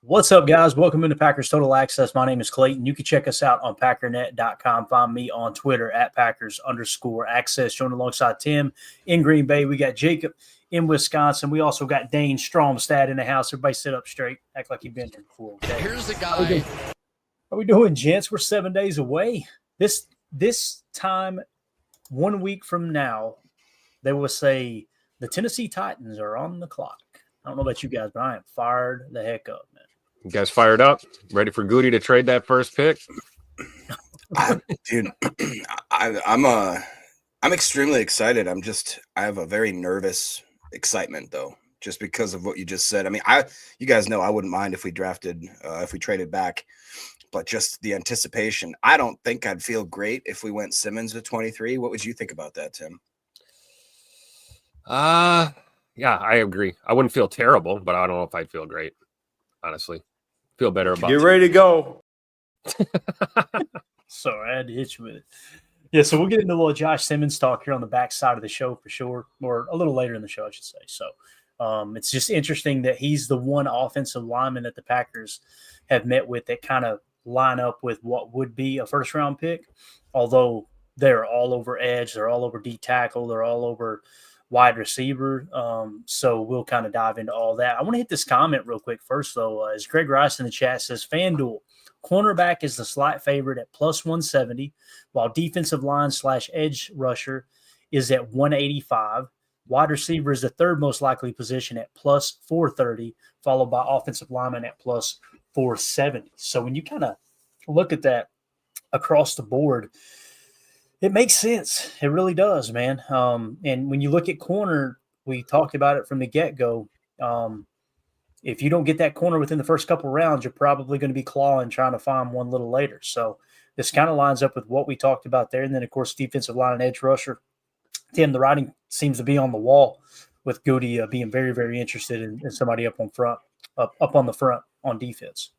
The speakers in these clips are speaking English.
What's up, guys? Welcome into Packers Total Access. My name is Clayton. You can check us out on packernet.com. Find me on Twitter at Packers_access. Joined alongside Tim in Green Bay. We got Jacob in Wisconsin. We also got Dane Stromstad in the house. Everybody sit up straight. Act like you've been here before. Okay? Here's the guy. How we doing, gents? We're 7 days away. This time, 1 week from now, they will say the Tennessee Titans are on the clock. I don't know about you guys, but I am fired the heck up, man. You guys fired up? Ready for Goody to trade that first pick? Dude, I'm extremely excited. I have a very nervous excitement though, just because of what you just said. I mean, you guys know I wouldn't mind if we traded back, but just the anticipation. I don't think I'd feel great if we went Simmons at 23. What would you think about that, Tim? Yeah, I agree. I wouldn't feel terrible, but I don't know if I'd feel great. Honestly, feel better about Get ready to go. Sorry, I had to hit you with it. Yeah, so we'll get into a little Josh Simmons talk here on the back side of the show for sure, or a little later in the show, I should say. So it's just interesting that he's the one offensive lineman that the Packers have met with that kind of line up with what would be a first-round pick, although they're all over edge, they're all over D tackle, they're all over wide receiver. So we'll kind of dive into all that. I want to hit this comment real quick first, though. As Greg Rice in the chat says, FanDuel, cornerback is the slight favorite at plus 170, while defensive line / edge rusher is at 185. Wide receiver is the third most likely position at plus 430, followed by offensive lineman at plus 470. So when you kind of look at that across the board, it makes sense. It really does, man. And when you look at corner, we talked about it from the get-go. If you don't get that corner within the first couple of rounds, you're probably going to be clawing trying to find one a little later. So this kind of lines up with what we talked about there. And then, of course, defensive line and edge rusher. Tim, the writing seems to be on the wall with Goody being very, very interested in somebody up on the front on defense.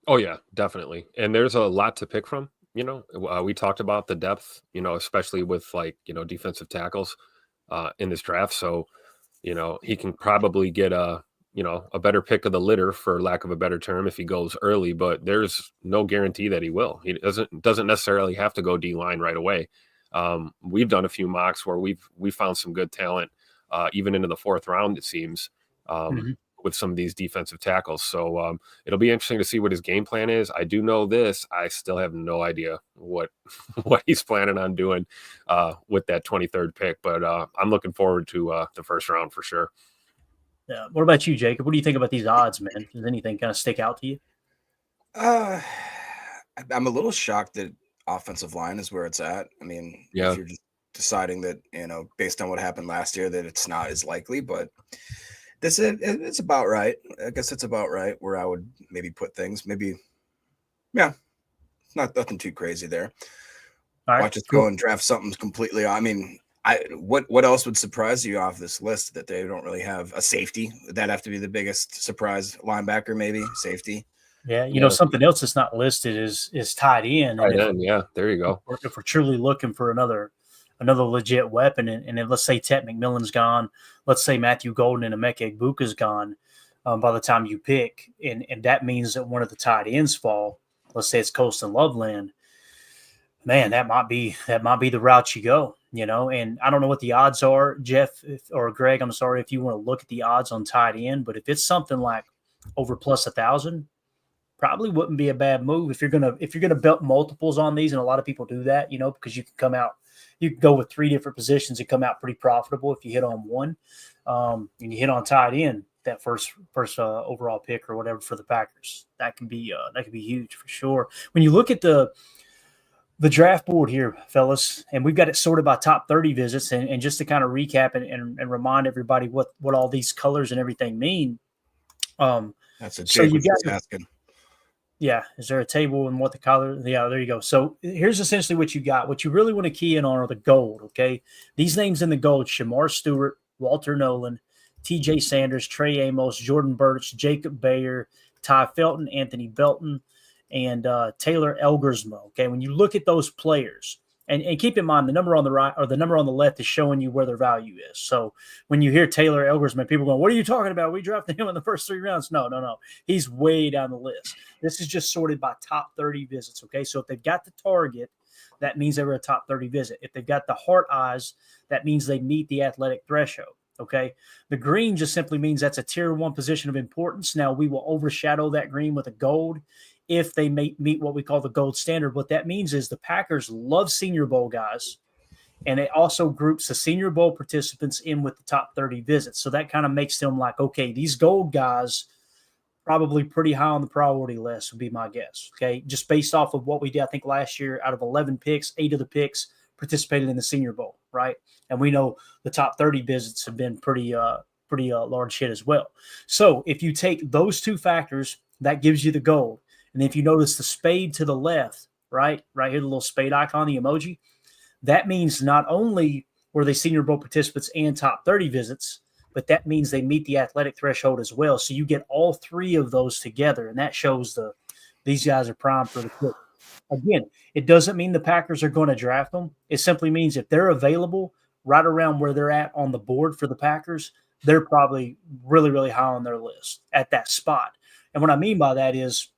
Oh, yeah, definitely. And there's a lot to pick from. We talked about the depth, especially with defensive tackles in this draft. So, he can probably get a better pick of the litter, for lack of a better term, if he goes early, but there's no guarantee that he will. He doesn't necessarily have to go D-line right away. We've done a few mocks where we found some good talent, even into the fourth round, it seems, with some of these defensive tackles. So it'll be interesting to see what his game plan is. I do know this. I still have no idea what he's planning on doing with that 23rd pick, but I'm looking forward to the first round for sure. Yeah. What about you, Jacob? What do you think about these odds, man? Does anything kind of stick out to you? I'm a little shocked that offensive line is where it's at. I mean, yeah, if you're just deciding that, based on what happened last year, that it's not as likely, but it's about right. I guess it's about right where I would maybe put things. Maybe, yeah, it's nothing too crazy there. All right, watch us go and draft something completely. I mean, what else would surprise you off this list that they don't really have? A safety? Would that have to be the biggest surprise? Linebacker, maybe safety. Yeah, something else that's not listed is tight end. Tight end, yeah, there you go. If we're truly looking for another legit weapon, and then let's say Tet McMillan's gone, let's say Matthew Golden and Emeka Egbuka's gone by the time you pick, and that means that one of the tight ends fall. Let's say it's Colston Loveland. Man, that might be the route you go, and I don't know what the odds are, Jeff or Greg. I'm sorry if you want to look at the odds on tight end, but if it's something like over plus 1,000, probably wouldn't be a bad move if you're gonna belt multiples on these, and a lot of people do that, because you can go with three different positions and come out pretty profitable if you hit on one, and you hit on tight end that first overall pick or whatever for the Packers. That can be huge for sure. When you look at the draft board here, fellas, and we've got it sorted by top 30 visits, and just to kind of recap and remind everybody what all these colors and everything mean. That's a Jake was asking. Yeah. Is there a table and what the color? Yeah, there you go. So here's essentially what you got. What you really want to key in on are the gold, okay? These names in the gold: Shamar Stewart, Walter Nolan, TJ Sanders, Trey Amos, Jordan Burch, Jacob Bayer, Ty Felton, Anthony Belton, and Taylor Elgersma, okay? When you look at those players, And keep in mind, the number on the right or the number on the left is showing you where their value is. So when you hear Taylor Elgersman, people going, what are you talking about? We drafted him in the first 3 rounds. No. He's way down the list. This is just sorted by top 30 visits, okay? So if they've got the target, that means they were a top 30 visit. If they've got the heart eyes, that means they meet the athletic threshold, okay? The green just simply means that's a tier 1 position of importance. Now, we will overshadow that green with a gold if they meet what we call the gold standard. What that means is the Packers love Senior Bowl guys, and it also groups the Senior Bowl participants in with the top 30 visits. So that kind of makes them like, okay, these gold guys probably pretty high on the priority list would be my guess, okay? Just based off of what we did, I think last year, out of 11 picks, 8 of the picks participated in the Senior Bowl, right? And we know the top 30 visits have been pretty large hit as well. So if you take those 2 factors, that gives you the gold. And if you notice the spade to the left, right here, the little spade icon, the emoji, that means not only were they Senior Bowl participants and top 30 visits, but that means they meet the athletic threshold as well. So you get all 3 of those together, and that shows these guys are primed for the clip. Again, it doesn't mean the Packers are going to draft them. It simply means if they're available right around where they're at on the board for the Packers, they're probably really, really high on their list at that spot. And what I mean by that is,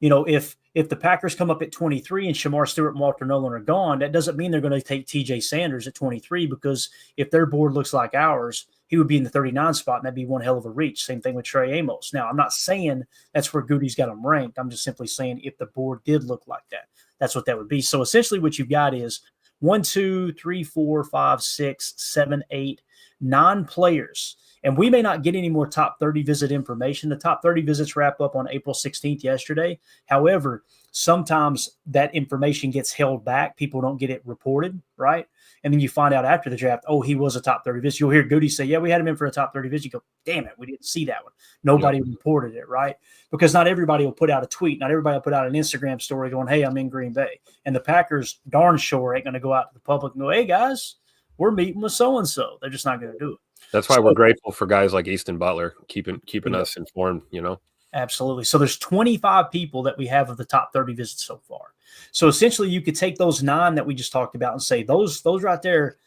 if the Packers come up at 23 and Shamar Stewart and Walter Nolan are gone, that doesn't mean they're going to take TJ Sanders at 23, because if their board looks like ours, he would be in the 39 spot, and that'd be one hell of a reach. Same thing with Trey Amos. Now, I'm not saying that's where Goody's got him ranked. I'm just simply saying if the board did look like that, that's what that would be. So essentially what you've got is 1, 2, 3, 4, 5, 6, 7, 8, 9 players. And we may not get any more top 30 visit information. The top 30 visits wrap up on April 16th yesterday. However, sometimes that information gets held back. People don't get it reported, right? And then you find out after the draft, oh, he was a top 30 visit. You'll hear Goody say, yeah, we had him in for a top 30 visit. You go, damn it, we didn't see that one. Nobody reported it, right? Because not everybody will put out a tweet. Not everybody will put out an Instagram story going, hey, I'm in Green Bay. And the Packers darn sure ain't going to go out to the public and go, hey, guys, we're meeting with so-and-so. They're just not going to do it. That's why we're grateful for guys like Easton Butler keeping us informed, Absolutely. So there's 25 people that we have of the top 30 visits so far. So essentially you could take those 9 that we just talked about and say those right there,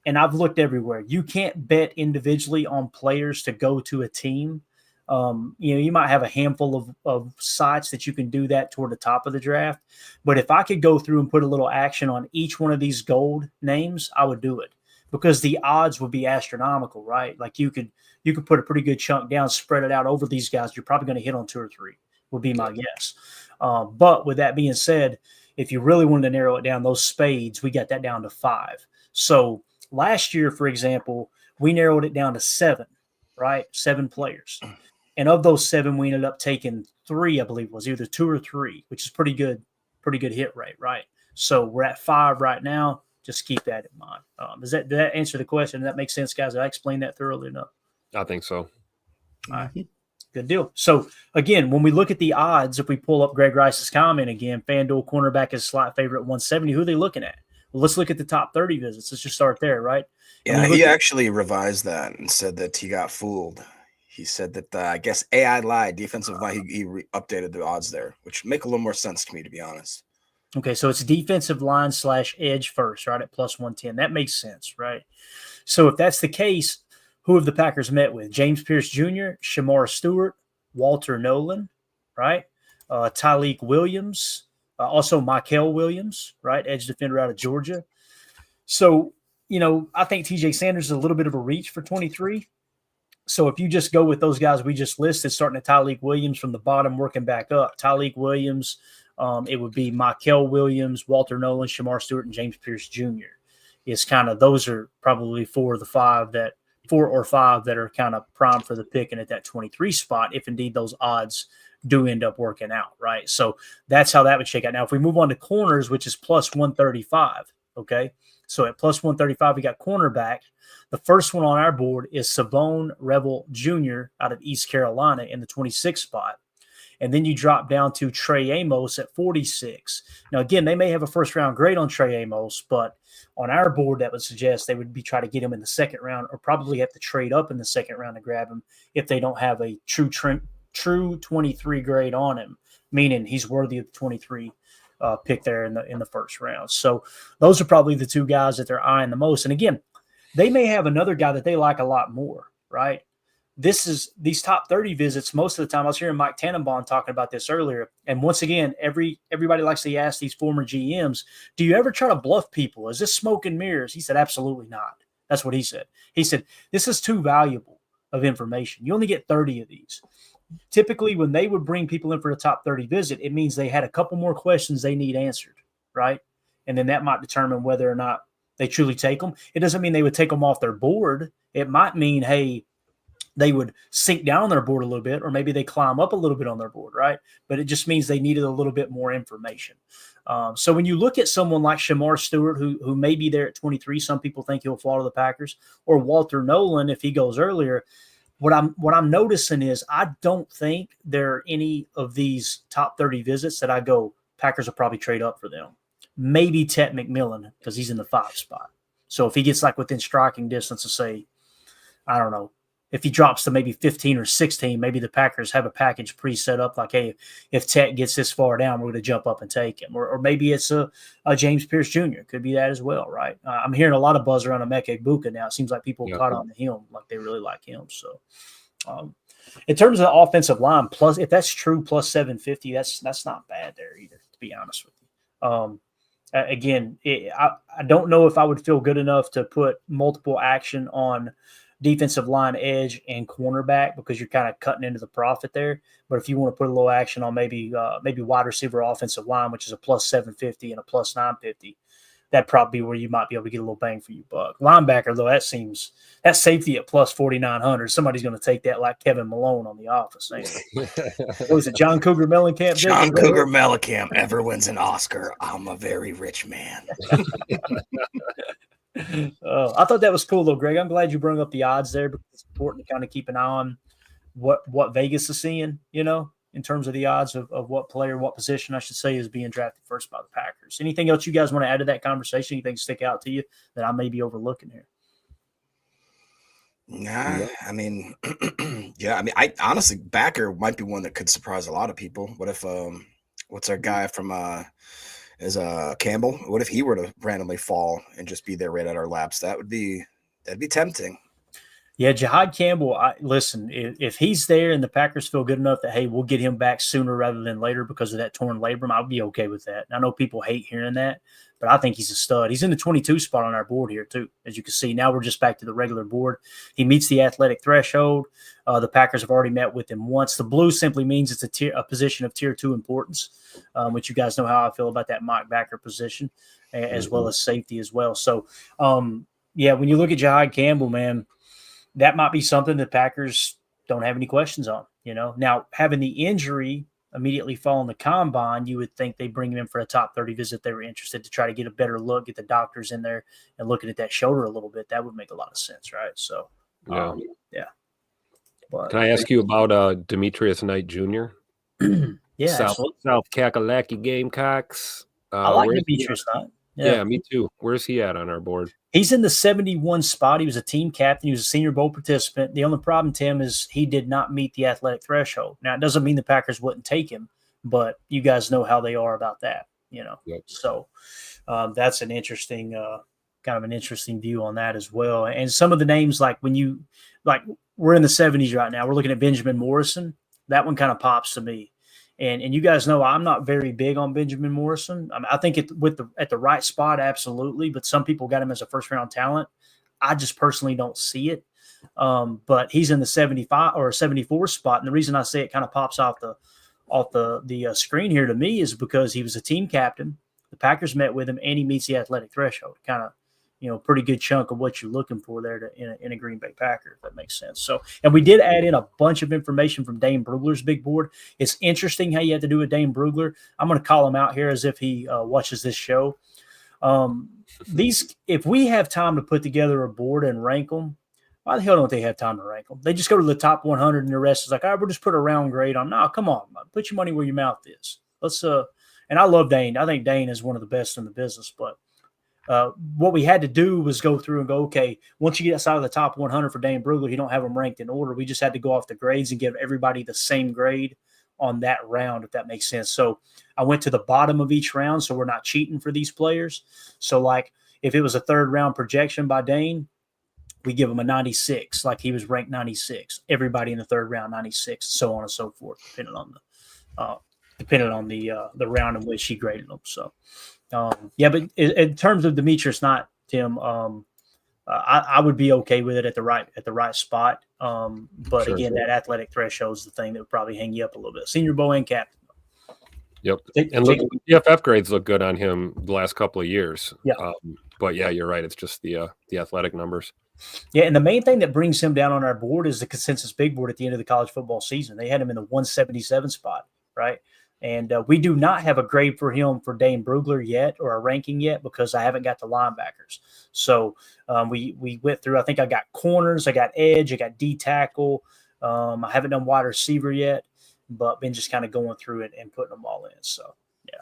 and I've looked everywhere, you can't bet individually on players to go to a team. You might have a handful of sites that you can do that toward the top of the draft. But if I could go through and put a little action on each one of these gold names, I would do it, because the odds would be astronomical, right? Like you could put a pretty good chunk down, spread it out over these guys. You're probably going to hit on 2 or 3 would be my guess. But with that being said, if you really wanted to narrow it down, those spades, we got that down to 5. So last year, for example, we narrowed it down to 7, right? 7 players. And of those 7, we ended up taking 3, I believe it was either 2 or 3, which is pretty good hit rate, right? So we're at 5 right now. Just keep that in mind. Did that answer the question? Does that make sense, guys? Did I explain that thoroughly enough? I think so. All right. Good deal. So, again, when we look at the odds, if we pull up Greg Rice's comment again, FanDuel cornerback is slight favorite 170. Who are they looking at? Well, let's look at the top 30 visits. Let's just start there, right? Yeah, he actually revised that and said that he got fooled. He said that, I guess, AI lied. Defensive line, he updated the odds there, which make a little more sense to me, to be honest. Okay, so it's defensive line / edge first, right, at plus 110. That makes sense, right? So if that's the case, who have the Packers met with? James Pierce Jr., Shamar Stewart, Walter Nolan, right? Tyleik Williams, also Michael Williams, right? Edge defender out of Georgia. So, I think TJ Sanders is a little bit of a reach for 23. So if you just go with those guys we just listed, starting at Tyleik Williams from the bottom, working back up, Tyleik Williams, it would be Michael Williams, Walter Nolan, Shamar Stewart, and James Pierce Jr. Is kind of, those are probably 4 or 5 that are kind of primed for the picking at that 23 spot, if indeed those odds do end up working out, right? So that's how that would shake out. Now, if we move on to corners, which is plus 135, okay? So at plus 135, we got cornerback. The first one on our board is Savone Revel Jr. out of East Carolina in the 26th spot. And then you drop down to Trey Amos at 46. Now, again, they may have a first-round grade on Trey Amos, but on our board, that would suggest they would be trying to get him in the second round, or probably have to trade up in the second round to grab him if they don't have a true 23 grade on him, meaning he's worthy of the 23 pick there in the first round. So those are probably the two guys that they're eyeing the most. And again, they may have another guy that they like a lot more, right? These top 30 visits. Most of the time, I was hearing Mike Tannenbaum talking about this earlier. And once again, everybody likes to ask these former GMs, do you ever try to bluff people? Is this smoke and mirrors? He said, absolutely not. That's what he said. He said, this is too valuable of information. You only get 30 of these. Typically, when they would bring people in for the top 30 visit, it means they had a couple more questions they need answered, right? And then that might determine whether or not they truly take them. It doesn't mean they would take them off their board. It might mean, hey, they would sink down on their board a little bit, or maybe they climb up a little bit on their board, right? But it just means they needed a little bit more information. So when you look at someone like Shamar Stewart, who may be there at 23, some people think he'll fall to the Packers, or Walter Nolan if he goes earlier. What I'm noticing is I don't think there are any of these top 30 visits that I go, Packers will probably trade up for them. Maybe Tet McMillan because he's in the 5 spot. So if he gets like within striking distance of, say, I don't know, if he drops to maybe 15 or 16, maybe the Packers have a package pre-set up like, hey, if Tet gets this far down, we're going to jump up and take him. Or maybe it's a James Pierce Jr. Could be that as well, right? I'm hearing a lot of buzz around Emeka Egbuka now. It seems like people caught on to him, like they really like him. So in terms of the offensive line, plus if that's true, plus 750, that's not bad there either, to be honest with you. Again, I don't know if I would feel good enough to put multiple action on defensive line edge and cornerback because you're kind of cutting into the profit there. But if you want to put a little action on maybe wide receiver offensive line, which is a plus 750 and a plus 950, that'd probably be where you might be able to get a little bang for your buck. Linebacker, though, that safety at plus 4,900, somebody's going to take that like Kevin Malone on The Office. What was it, John Cougar Mellencamp? John Cougar Mellencamp ever wins an Oscar. I'm a very rich man. I thought that was cool, though, Greg. I'm glad you brought up the odds there because it's important to kind of keep an eye on what Vegas is seeing, in terms of the odds of what player, what position, I should say, is being drafted first by the Packers. Anything else you guys want to add to that conversation? Anything stick out to you that I may be overlooking here? Nah, I mean, I honestly, backer might be one that could surprise a lot of people. What if, what's our guy from, Campbell? What if he were to randomly fall and just be there right at our laps? That'd be tempting. Yeah, Jaire Campbell, listen, if he's there and the Packers feel good enough that, hey, we'll get him back sooner rather than later because of that torn labrum, I'll be okay with that. And I know people hate hearing that, but I think he's a stud. He's in the 22 spot on our board here, too. As you can see, now we're just back to the regular board. He meets the athletic threshold. The Packers have already met with him once. The blue simply means it's a position of tier 2 importance, which you guys know how I feel about that Mike backer position, as well as safety as well. So, when you look at Jaire Campbell, man, that might be something the Packers don't have any questions on, Now, having the injury immediately following the combine, you would think they bring him in for a top 30 visit. They were interested to try to get a better look, get the doctors in there and looking at that shoulder a little bit. That would make a lot of sense, right? So, yeah. But, can I ask you about Demetrius Knight Jr.? Yeah, South Kakalaki Gamecocks. I like Demetrius Knight. Yeah, me too. Where's he at on our board? He's in the 71 spot. He was a team captain. He was a Senior Bowl participant. The only problem, Tim, is he did not meet the athletic threshold. Now, it doesn't mean the Packers wouldn't take him, but you guys know how they are about that, Yep. So that's an interesting kind of an interesting view on that as well. And some of the names, like we're in the 70s right now. We're looking at Benjamin Morrison. That one kind of pops to me. And you guys know I'm not very big on Benjamin Morrison. I think at the right spot, absolutely. But some people got him as a first-round talent. I just personally don't see it. But he's in the 75 or 74 spot. And the reason I say it kind of pops off the screen here to me is because he was a team captain. The Packers met with him, and he meets the athletic threshold. Kind of, pretty good chunk of what you're looking for there in a Green Bay Packer, if that makes sense. So, and we did add in a bunch of information from Dane Brugler's big board. It's interesting how you have to do with Dane Brugler. I'm going to call him out here as if he watches this show. If we have time to put together a board and rank them, why the hell don't they have time to rank them? They just go to the top 100 and the rest is like, all right, we'll just put a round grade on. No, come on, put your money where your mouth is. And I love Dane. I think Dane is one of the best in the business, but what we had to do was go through and go, okay, once you get outside of the top 100 for Dane Brugler, you don't have them ranked in order. We just had to go off the grades and give everybody the same grade on that round, if that makes sense. So I went to the bottom of each round, so we're not cheating for these players. So like if it was a third round projection by Dane, we give him a 96, like he was ranked 96. Everybody in the third round 96, so on and so forth, depending on the round in which he graded them. So yeah, but in terms of Demetrius, not Tim. I would be okay with it at the right spot. But Sure. That athletic threshold is the thing that would probably hang you up a little bit. Senior Bowl and captain. Yep. And look, PFF grades look good on him the last couple of years. Yeah. But yeah, you're right. It's just the athletic numbers. Yeah, and the main thing that brings him down on our board is the consensus big board at the end of the college football season. They had him in the 177 spot, right? And we do not have a grade for him for Dane Brugler yet, or a ranking yet, because I haven't got the linebackers. So we went through, I think I got corners, I got edge, I got D tackle. I haven't done wide receiver yet, but been just kind of going through it and putting them all in. So, yeah.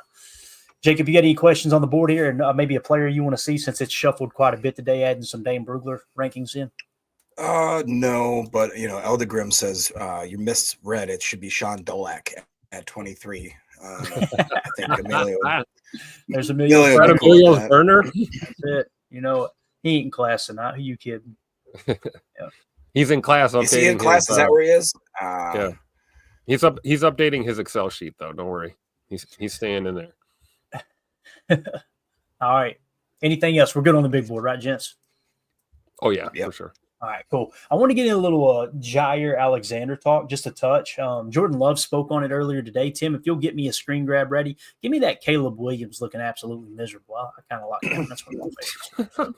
Jacob, you got any questions on the board here, and maybe a player you want to see, since it's shuffled quite a bit today, adding some Dane Brugler rankings in? No, but Eldegrim says you misread. It should be Sean Dolak at 23. I think Emilio. There's Emilio Burner. That's it. He ain't in class tonight. Who you kidding? Yeah. He's in class. Is he in class? Is that where he is? Yeah. He's updating his Excel sheet though. Don't worry. He's staying in there. All right. Anything else? We're good on the big board, right, gents? Oh yeah, for sure. All right, cool. I want to get in a little Jaire Alexander talk, just a touch. Jordan Love spoke on it earlier today. Tim, if you'll get me a screen grab ready, give me that Caleb Williams looking absolutely miserable. I kind of like him. That's one of my favorites.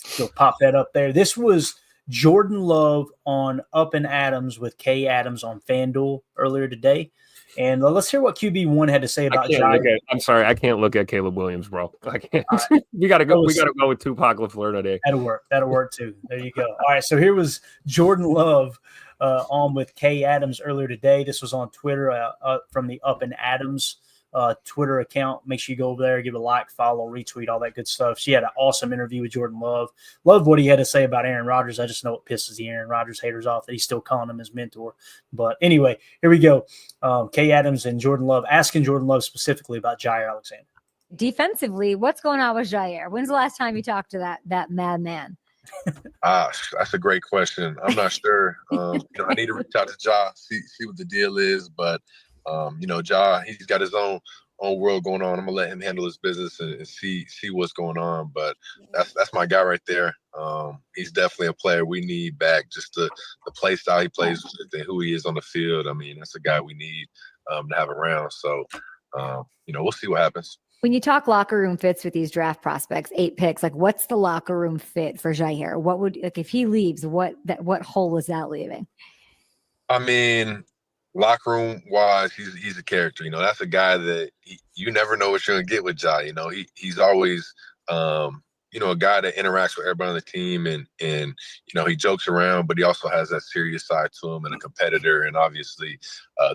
So pop that up there. This was Jordan Love on Up and Adams with Kay Adams on FanDuel earlier today. And let's hear what QB1 had to say about Jaire. I'm sorry, I can't look at Caleb Williams, bro. I can't. Right. We gotta go with Tupac LaFleur today. That'll work too. There you go. All right, so here was Jordan Love on with Kay Adams earlier today. This was on Twitter from the Up and Adams Twitter account. Make sure you go over there, give a like, follow, retweet, all that good stuff. She had an awesome interview with Jordan Love. Loved what he had to say about Aaron Rodgers. I just know it pisses the Aaron Rodgers haters off that he's still calling him his mentor. But anyway, here we go. Kay Adams and Jordan Love, asking Jordan Love specifically about Jaire Alexander. Defensively, what's going on with Jaire? When's the last time you talked to that madman? That's a great question. I'm not sure. I need to reach out to Ja, see what the deal is, but Ja, he's got his own world going on. I'm gonna let him handle his business and see what's going on. But that's my guy right there. He's definitely a player we need back. Just the play style he plays with and who he is on the field. I mean, that's a guy we need to have around. So we'll see what happens. When you talk locker room fits with these draft prospects, 8 picks, like what's the locker room fit for Jaire? What would, like, if he leaves, what hole is that leaving? I mean, locker room wise, he's a character. That's a guy that you never know what you're gonna get with Ja. He's always a guy that interacts with everybody on the team, and he jokes around, but he also has that serious side to him, and a competitor. And obviously,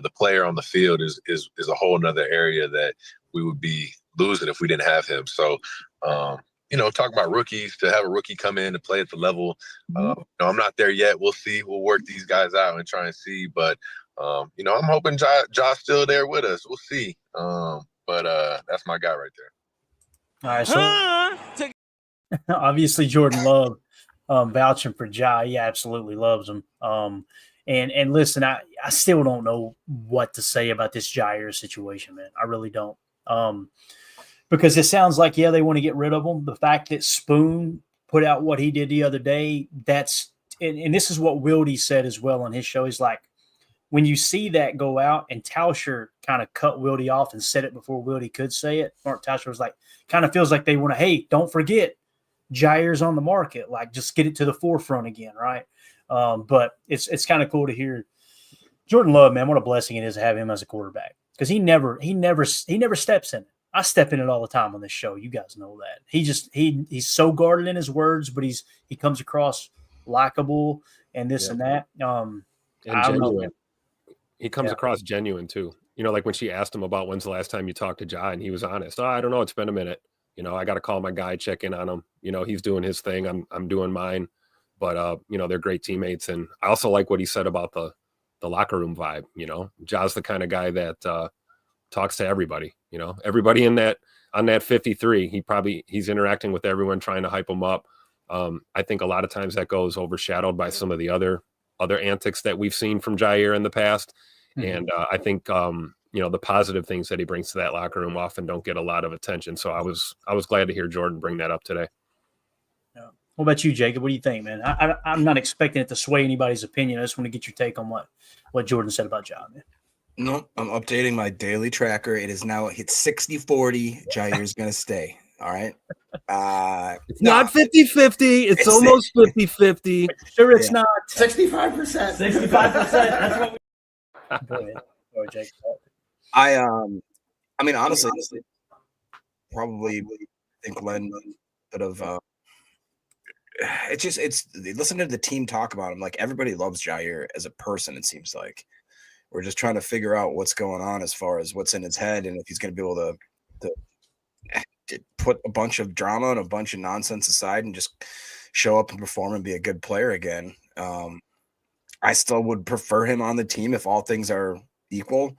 the player on the field is a whole nother area that we would be losing if we didn't have him. So, talk about rookies, to have a rookie come in and play at the level. I'm not there yet. We'll see. We'll work these guys out and try and see. But I'm hoping Josh's still there with us. We'll see. But that's my guy right there. All right. So obviously Jordan Love vouching for Ja. He absolutely loves him. And listen, I still don't know what to say about this Jaire situation, man. I really don't. Because it sounds like, they want to get rid of him. The fact that Spoon put out what he did the other day, and this is what Wildy said as well on his show. He's like, when you see that go out, and Tauscher kind of cut Wildy off and said it before Wildy could say it, Mark Tauscher was like, kind of feels like they want to, hey, don't forget, Jaire's on the market. Like, just get it to the forefront again, right? But it's kind of cool to hear Jordan Love, man. What a blessing it is to have him as a quarterback, because he never steps in it. I step in it all the time on this show. You guys know that. He's so guarded in his words, but he comes across likable and this and that. And genuine. He comes across genuine too. Like when she asked him about when's the last time you talked to Ja, and he was honest. I don't know. It's been a minute. I got to call my guy, check in on him. He's doing his thing. I'm doing mine. But they're great teammates. And I also like what he said about the locker room vibe. You know, Ja's the kind of guy that talks to everybody. You know, everybody on that 53. He's interacting with everyone, trying to hype him up. I think a lot of times that goes overshadowed by some of the other antics that we've seen from Jaire in the past. Mm-hmm. And I think the positive things that he brings to that locker room often don't get a lot of attention. So I was glad to hear Jordan bring that up today. Yeah. What about you, Jacob? What do you think, man? I'm not expecting it to sway anybody's opinion. I just want to get your take on what Jordan said about Ja, man. No, I'm updating my daily tracker. It is now hit 60-40. Jaire's going to stay. All right. It's not 50-50. It's almost 50-50. Sure, it's not 65%. 65%. That's what we. Go ahead, Jacob. I mean, honestly, probably think Len could have. It's listening to the team talk about him. Like, everybody loves Jaire as a person. It seems like we're just trying to figure out what's going on as far as what's in his head and if he's going to be able to put a bunch of drama and a bunch of nonsense aside and just show up and perform and be a good player again. I still would prefer him on the team if all things are equal.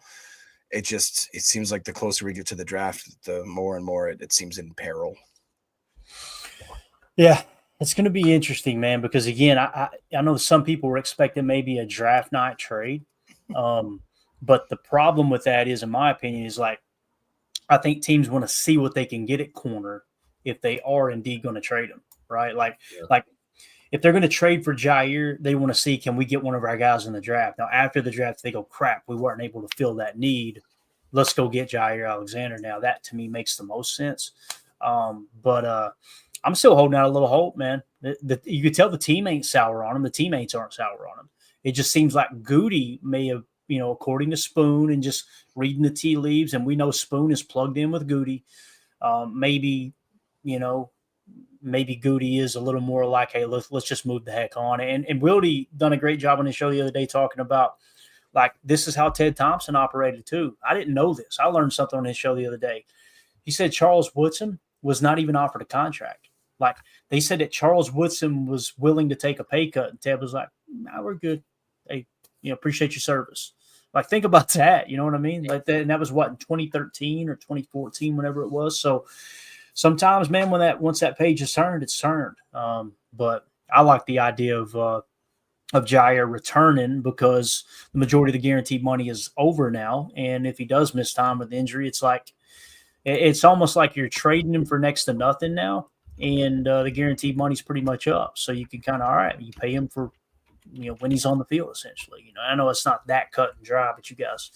It seems like the closer we get to the draft, the more and more it seems in peril. Yeah, it's going to be interesting, man, because again, I know some people were expecting maybe a draft night trade. But the problem with that is, in my opinion, is like, I think teams want to see what they can get at corner if they are indeed going to trade him, right? Like if they're going to trade for Jaire, they want to see, can we get one of our guys in the draft? Now, after the draft, they go, crap, we weren't able to fill that need. Let's go get Jaire Alexander. Now, that to me makes the most sense. But I'm still holding out a little hope, man. You could tell the team ain't sour on him. The teammates aren't sour on him. It just seems like Goody may have, according to Spoon and just reading the tea leaves, and we know Spoon is plugged in with Goody. Maybe Goody is a little more like, hey, let's just move the heck on. And Wildy done a great job on his show the other day talking about, like, this is how Ted Thompson operated too. I didn't know this. I learned something on his show the other day. He said Charles Woodson was not even offered a contract. Like, they said that Charles Woodson was willing to take a pay cut, and Ted was like, nah, we're good. Hey, appreciate your service. Like, think about that. You know what I mean? Like that, and that was in 2013 or 2014, whenever it was. So sometimes, man, once that page is turned, it's turned. But I like the idea of Jaire returning, because the majority of the guaranteed money is over now. And if he does miss time with injury, it's almost like you're trading him for next to nothing now. And the guaranteed money's pretty much up. So you can kind of, all right, you pay him for, when he's on the field, essentially. I know it's not that cut and dry, but you guys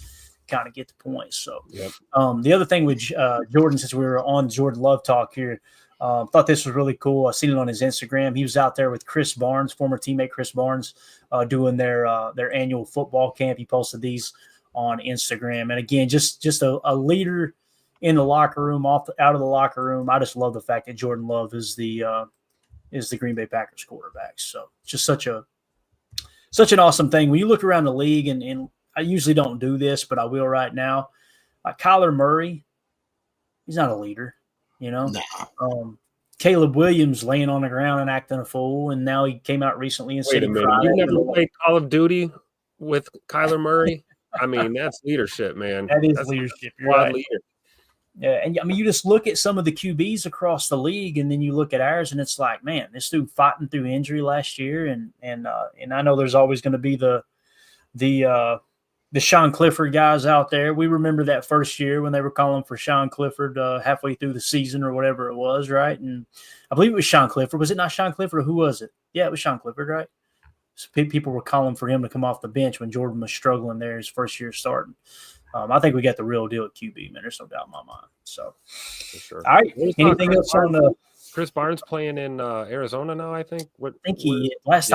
kind of get the point. So yep. The other thing with Jordan, since we were on Jordan Love talk here, thought this was really cool. I seen it on his Instagram. He was out there with Chris Barnes, former teammate Chris Barnes, doing their annual football camp. He posted these on Instagram. And again, just a leader in the locker room, out of the locker room. I just love the fact that Jordan Love is the Green Bay Packers quarterback. So just such an awesome thing. When you look around the league, and I usually don't do this, but I will right now. Like Kyler Murray, he's not a leader, Nah. Caleb Williams laying on the ground and acting a fool, and now he came out recently and said, "Wait a minute, you never played Call of Duty with Kyler Murray? I mean, that's leadership, man. That's leadership. You're right. Leader. Yeah, and I mean, you just look at some of the QBs across the league, and then you look at ours, and it's like, man, this dude fighting through injury last year, and I know there's always going to be the Sean Clifford guys out there. We remember that first year when they were calling for Sean Clifford halfway through the season or whatever it was, right? And I believe it was Sean Clifford. Was it not Sean Clifford, or who was it? Yeah, it was Sean Clifford, right? So people were calling for him to come off the bench when Jordan was struggling there his first year starting. I think we got the real deal at QB, man. There's no doubt in my mind. So, for sure. All right. Anything else on the Chris Barnes playing in Arizona now? I think. I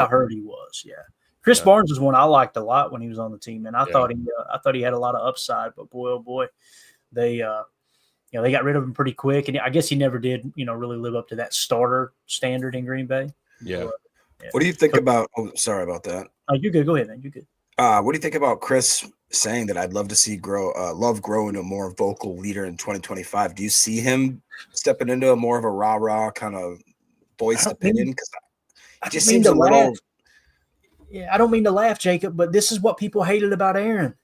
heard he was. Yeah. Chris Barnes was one I liked a lot when he was on the team, and I thought he had a lot of upside. But boy, oh boy, they they got rid of him pretty quick, and I guess he never did really live up to that starter standard in Green Bay. Yeah. What do you think about? Oh, sorry about that. Oh, you're good. Go ahead, man. You're good. What do you think about Chris saying that I'd love to see Love grow into a more vocal leader in 2025? Do you see him stepping into a more of a rah-rah kind of voiced opinion? Because it just seems a little. I don't mean to laugh, Jacob, but this is what people hated about Aaron.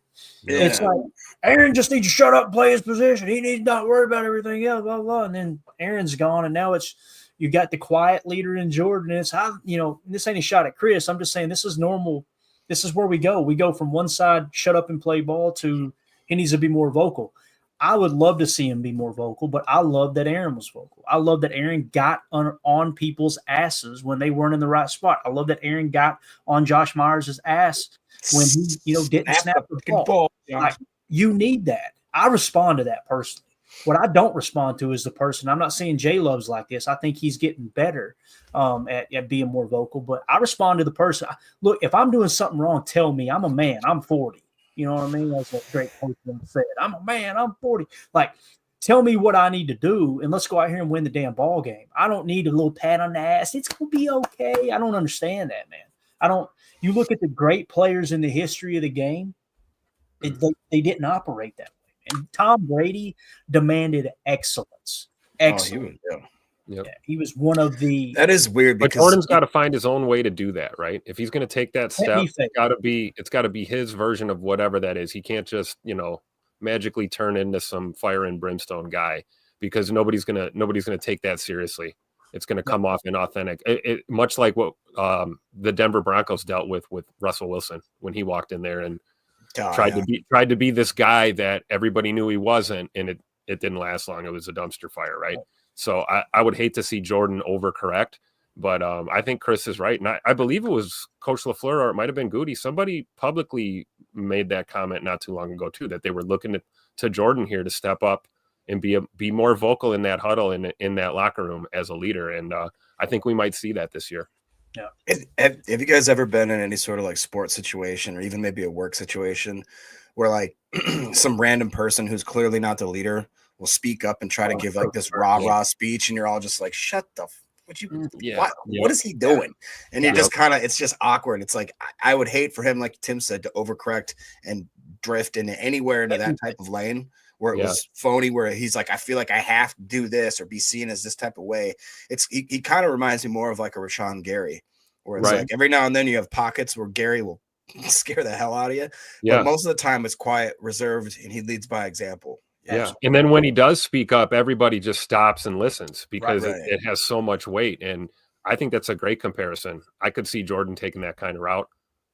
Yeah. It's like Aaron just needs to shut up and play his position. He needs to not worry about everything else, blah, blah. And then Aaron's gone, and now it's you got the quiet leader in Jordan. And it's how, this ain't a shot at Chris. I'm just saying this is normal. This is where we go. We go from one side, shut up and play ball, to he needs to be more vocal. I would love to see him be more vocal, but I love that Aaron was vocal. I love that Aaron got on people's asses when they weren't in the right spot. I love that Aaron got on Josh Myers' ass when he, didn't snap the ball. Like, you need that. I respond to that personally. What I don't respond to is the person. I'm not saying Jay Love's like this. I think he's getting better at being more vocal, but I respond to the person. Look, if I'm doing something wrong, tell me. I'm a man. I'm 40. You know what I mean? That's what Drake said. I'm a man. I'm 40. Like, tell me what I need to do, and let's go out here and win the damn ball game. I don't need a little pat on the ass. It's going to be okay. I don't understand that, man. You look at the great players in the history of the game, they didn't operate that way. And Tom Brady demanded excellence. Excellence. He was one of the. That is weird, because Jordan's got to find his own way to do that, right? If he's going to take that step, it's got to be his version of whatever that is. He can't just magically turn into some fire and brimstone guy, because nobody's gonna take that seriously. It's going to come off inauthentic. Much like what the Denver Broncos dealt with Russell Wilson when he walked in there and tried to be this guy that everybody knew he wasn't, and it didn't last long. It was a dumpster fire, right? So I would hate to see Jordan overcorrect, but I think Chris is right. And I believe it was Coach LaFleur, or it might have been Goody. Somebody publicly made that comment not too long ago too, that they were looking to Jordan here to step up and be more vocal in that huddle and in that locker room as a leader. And I think we might see that this year. Yeah. Have you guys ever been in any sort of like sports situation, or even maybe a work situation, where like some random person who's clearly not the leader will speak up and try to give like this rah-rah speech, and you're all just like, shut the what is he doing? And you're just kind of, it's just awkward. It's like, I would hate for him, like Tim said, to overcorrect and drift into anywhere into that type of lane where it was phony, where he's like, I feel like I have to do this or be seen as this type of way. He kind of reminds me more of like a Rashawn Gary, where it's like every now and then you have pockets where Gary will scare the hell out of you. But most of the time it's quiet, reserved, and he leads by example. Yeah. And then when he does speak up, everybody just stops and listens, because it has so much weight. And I think that's a great comparison. I could see Jordan taking that kind of route,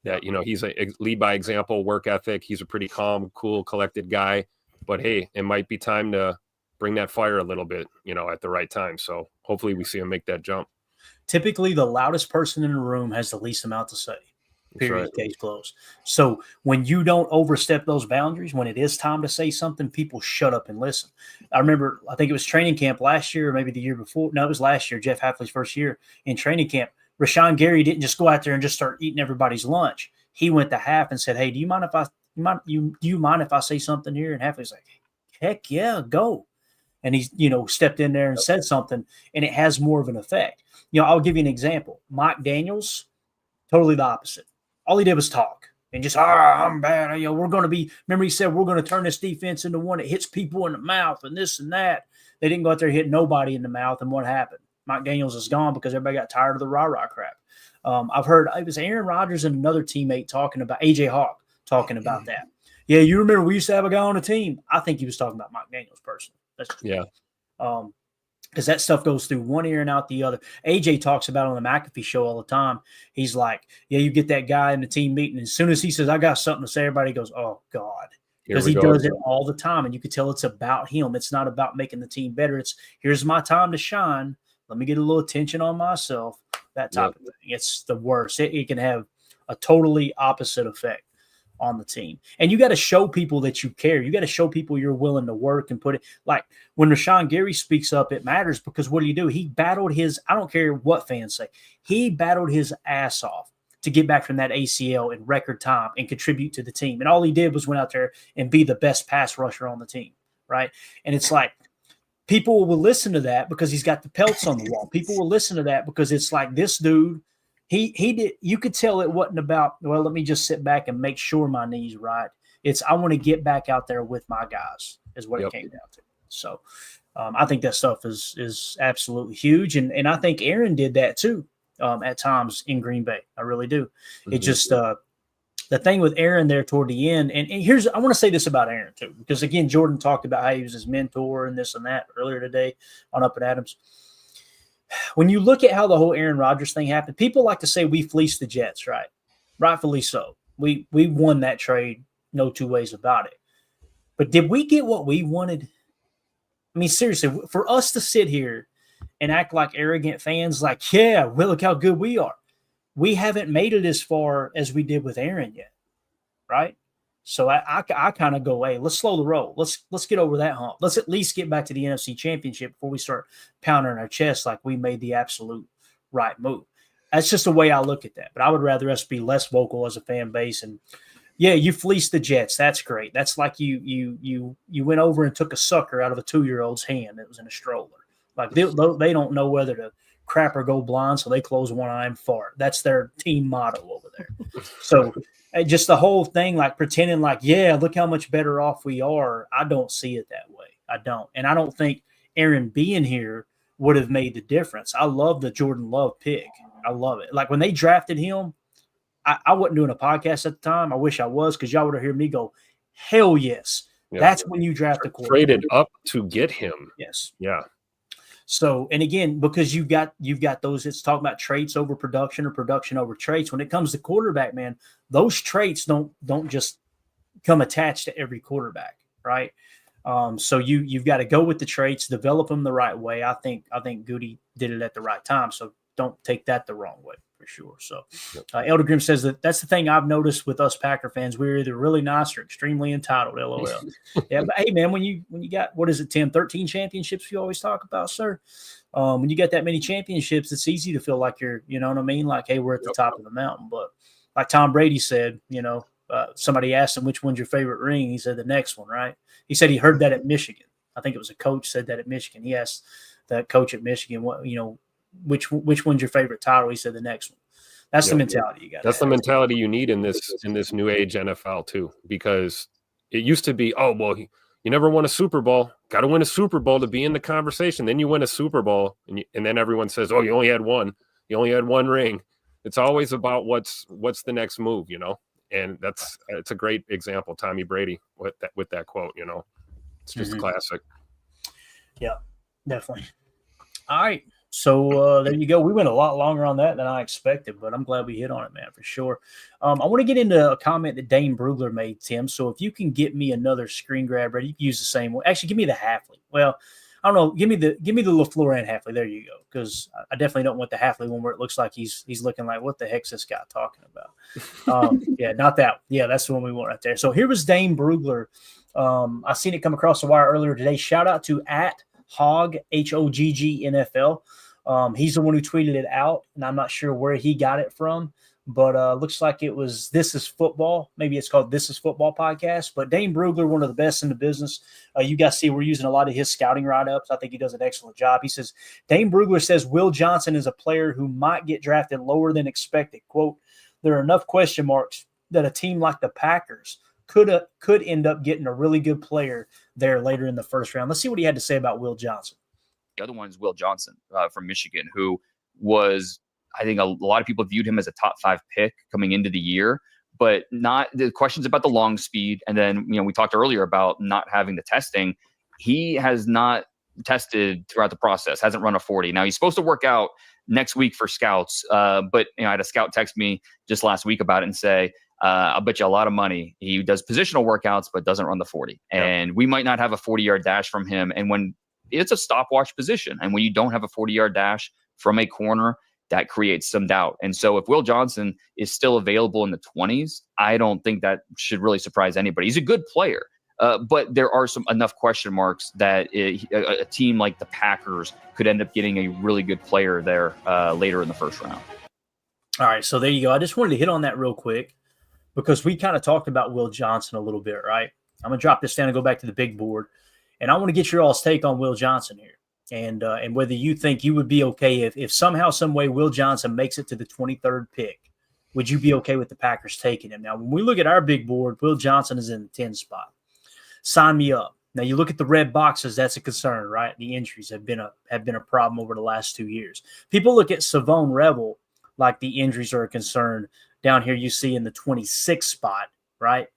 that, he's a lead by example, work ethic. He's a pretty calm, cool, collected guy, but hey, it might be time to bring that fire a little bit, at the right time. So hopefully we see him make that jump. Typically the loudest person in the room has the least amount to say. Period. Right. Case closed. So when you don't overstep those boundaries, when it is time to say something, people shut up and listen. I remember, I think it was training camp last year, or maybe the year before. No, it was last year, Jeff Hafley's first year in training camp. Rashawn Gary didn't just go out there and just start eating everybody's lunch. He went to half and said, "Hey, do you mind if I say something here?" And Hafley's like, "Heck yeah, go." And he's, stepped in there and said something, and it has more of an effect. I'll give you an example. Mike Daniels, totally the opposite. All he did was talk and just, I'm bad. We're going to be, remember he said, we're going to turn this defense into one that hits people in the mouth and this and that. They didn't go out there and hit nobody in the mouth. And what happened? Mike Daniels is gone because everybody got tired of the rah-rah crap. I've heard it was Aaron Rodgers and another teammate talking about, AJ Hawk talking about that. Yeah, you remember we used to have a guy on the team. I think he was talking about Mike Daniels personally. Because that stuff goes through one ear and out the other. AJ talks about it on the McAfee show all the time. He's like, yeah, you get that guy in the team meeting. As soon as he says, I got something to say, everybody goes, oh, God. Because he does it all the time. And you can tell it's about him. It's not about making the team better. It's, here's my time to shine. Let me get a little attention on myself. That type of thing. It's the worst. It can have a totally opposite effect on the team. And you got to show people that you care. You got to show people you're willing to work and put it, like when Rashawn Gary speaks up, it matters, because what do? He battled I don't care what fans say, he battled his ass off to get back from that ACL in record time and contribute to the team. And all he did was went out there and be the best pass rusher on the team. Right. And it's like, people will listen to that because he's got the pelts on the wall. People will listen to that because it's like, this dude, He did. You could tell it wasn't about, well, let me just sit back and make sure my knee's right. It's, I want to get back out there with my guys, is what it came down to. So I think that stuff is absolutely huge. And I think Aaron did that too. at times in Green Bay. I really do. Mm-hmm. It just the thing with Aaron there toward the end, and here's I want to say this about Aaron too, because again, Jordan talked about how he was his mentor and this and that earlier today on Up and Adams. When you look at how the whole Aaron Rodgers thing happened, people like to say we fleeced the Jets, right? Rightfully so. We won that trade, no two ways about it. But did we get what we wanted? I mean, seriously, for us to sit here and act like arrogant fans, like, yeah, well, look how good we are. We haven't made it as far as we did with Aaron yet, right? So I kind of go, hey, let's slow the roll. Let's get over that hump. Let's at least get back to the NFC Championship before we start pounding our chest like we made the absolute right move. That's just the way I look at that. But I would rather us be less vocal as a fan base. And yeah, you fleeced the Jets. That's great. That's like you went over and took a sucker out of a 2-year-old's hand that was in a stroller. Like they don't know whether to crap or go blind, so they close one eye and fart. That's their team motto over there. So just the whole thing, like pretending like, yeah, look how much better off we are. I don't see it that way. I don't. And I don't think Aaron being here would have made the difference. I love the Jordan Love pick. I love it. Like when they drafted him, I wasn't doing a podcast at the time. I wish I was, because y'all would have heard me go, hell yes. Yeah. That's when you draft the quarterback. Traded up to get him. Yes. Yeah. So, and again, because you've got those, it's talking about traits over production or production over traits. When it comes to quarterback, man, those traits don't just come attached to every quarterback, right? So you've got to go with the traits, develop them the right way. I think Goody did it at the right time. So don't take that the wrong way for sure. So Elder Grimm says that's the thing I've noticed with us Packer fans. We're either really nice or extremely entitled, LOL. Yeah, but hey, man, when you got, what is it, 10, 13 championships you always talk about, sir? When you get that many championships, it's easy to feel like you're, you know what I mean? Like, hey, we're at the top of the mountain. But like Tom Brady said, somebody asked him, which one's your favorite ring? He said the next one, right? He said he heard that at Michigan. I think it was a coach said that at Michigan. He asked that coach at Michigan, which one's your favorite title? He said the next one. That's the mentality you got. That's the mentality you need in this new age NFL too, because it used to be, oh, well, you never won a Super Bowl. Got to win a Super Bowl to be in the conversation. Then you win a Super Bowl, and then everyone says, oh, you only had one. You only had one ring. It's always about what's the next move, And it's a great example, Tommy Brady, with that quote. It's just classic. Yeah, definitely. All right. So there you go. We went a lot longer on that than I expected, but I'm glad we hit on it, man, for sure. I want to get into a comment that Dane Brugler made, Tim. So if you can get me another screen grab ready, you can use the same one. Actually, give me the Halfley. Well, I don't know. Give me the LaFleur and Halfley. There you go. Because I definitely don't want the Halfley one where it looks like he's looking like, what the heck's this guy talking about? Yeah, not that. Yeah, that's the one we want right there. So here was Dane Brugler. I seen it come across the wire earlier today. Shout out to @Hogg HOGG NFL. He's the one who tweeted it out, and I'm not sure where he got it from, but looks like it was This Is Football. Maybe it's called This Is Football Podcast. But Dane Brugler, one of the best in the business. You guys see we're using a lot of his scouting write-ups. I think he does an excellent job. He says, Dane Brugler says Will Johnson is a player who might get drafted lower than expected. Quote, there are enough question marks that a team like the Packers could end up getting a really good player there later in the first round. Let's see what he had to say about Will Johnson. The other one is Will Johnson from Michigan, who was, I think a lot of people viewed him as a top 5 pick coming into the year, but not the questions about the long speed. And then, we talked earlier about not having the testing. He has not tested throughout the process, hasn't run a 40. Now he's supposed to work out next week for scouts. But I had a scout text me just last week about it and say, I'll bet you a lot of money. He does positional workouts, but doesn't run the 40. And we might not have a 40-yard dash from him. And when it's a stopwatch position, and when you don't have a 40-yard dash from a corner, that creates some doubt. And so if Will Johnson is still available in the 20s, I don't think that should really surprise anybody. He's a good player, but there are enough question marks that a team like the Packers could end up getting a really good player there later in the first round. All right, so there you go. I just wanted to hit on that real quick because we kind of talked about Will Johnson a little bit, right? I'm going to drop this down and go back to the big board. And I want to get your all's take on Will Johnson here, and whether you think you would be okay if somehow, some way, Will Johnson makes it to the 23rd pick. Would you be okay with the Packers taking him? Now, when we look at our big board, Will Johnson is in the 10 spot. Sign me up. Now, you look at the red boxes, that's a concern, right? The injuries have been a problem over the last 2 years. People look at Savone Revel like the injuries are a concern. Down here, you see in the 26th spot, right?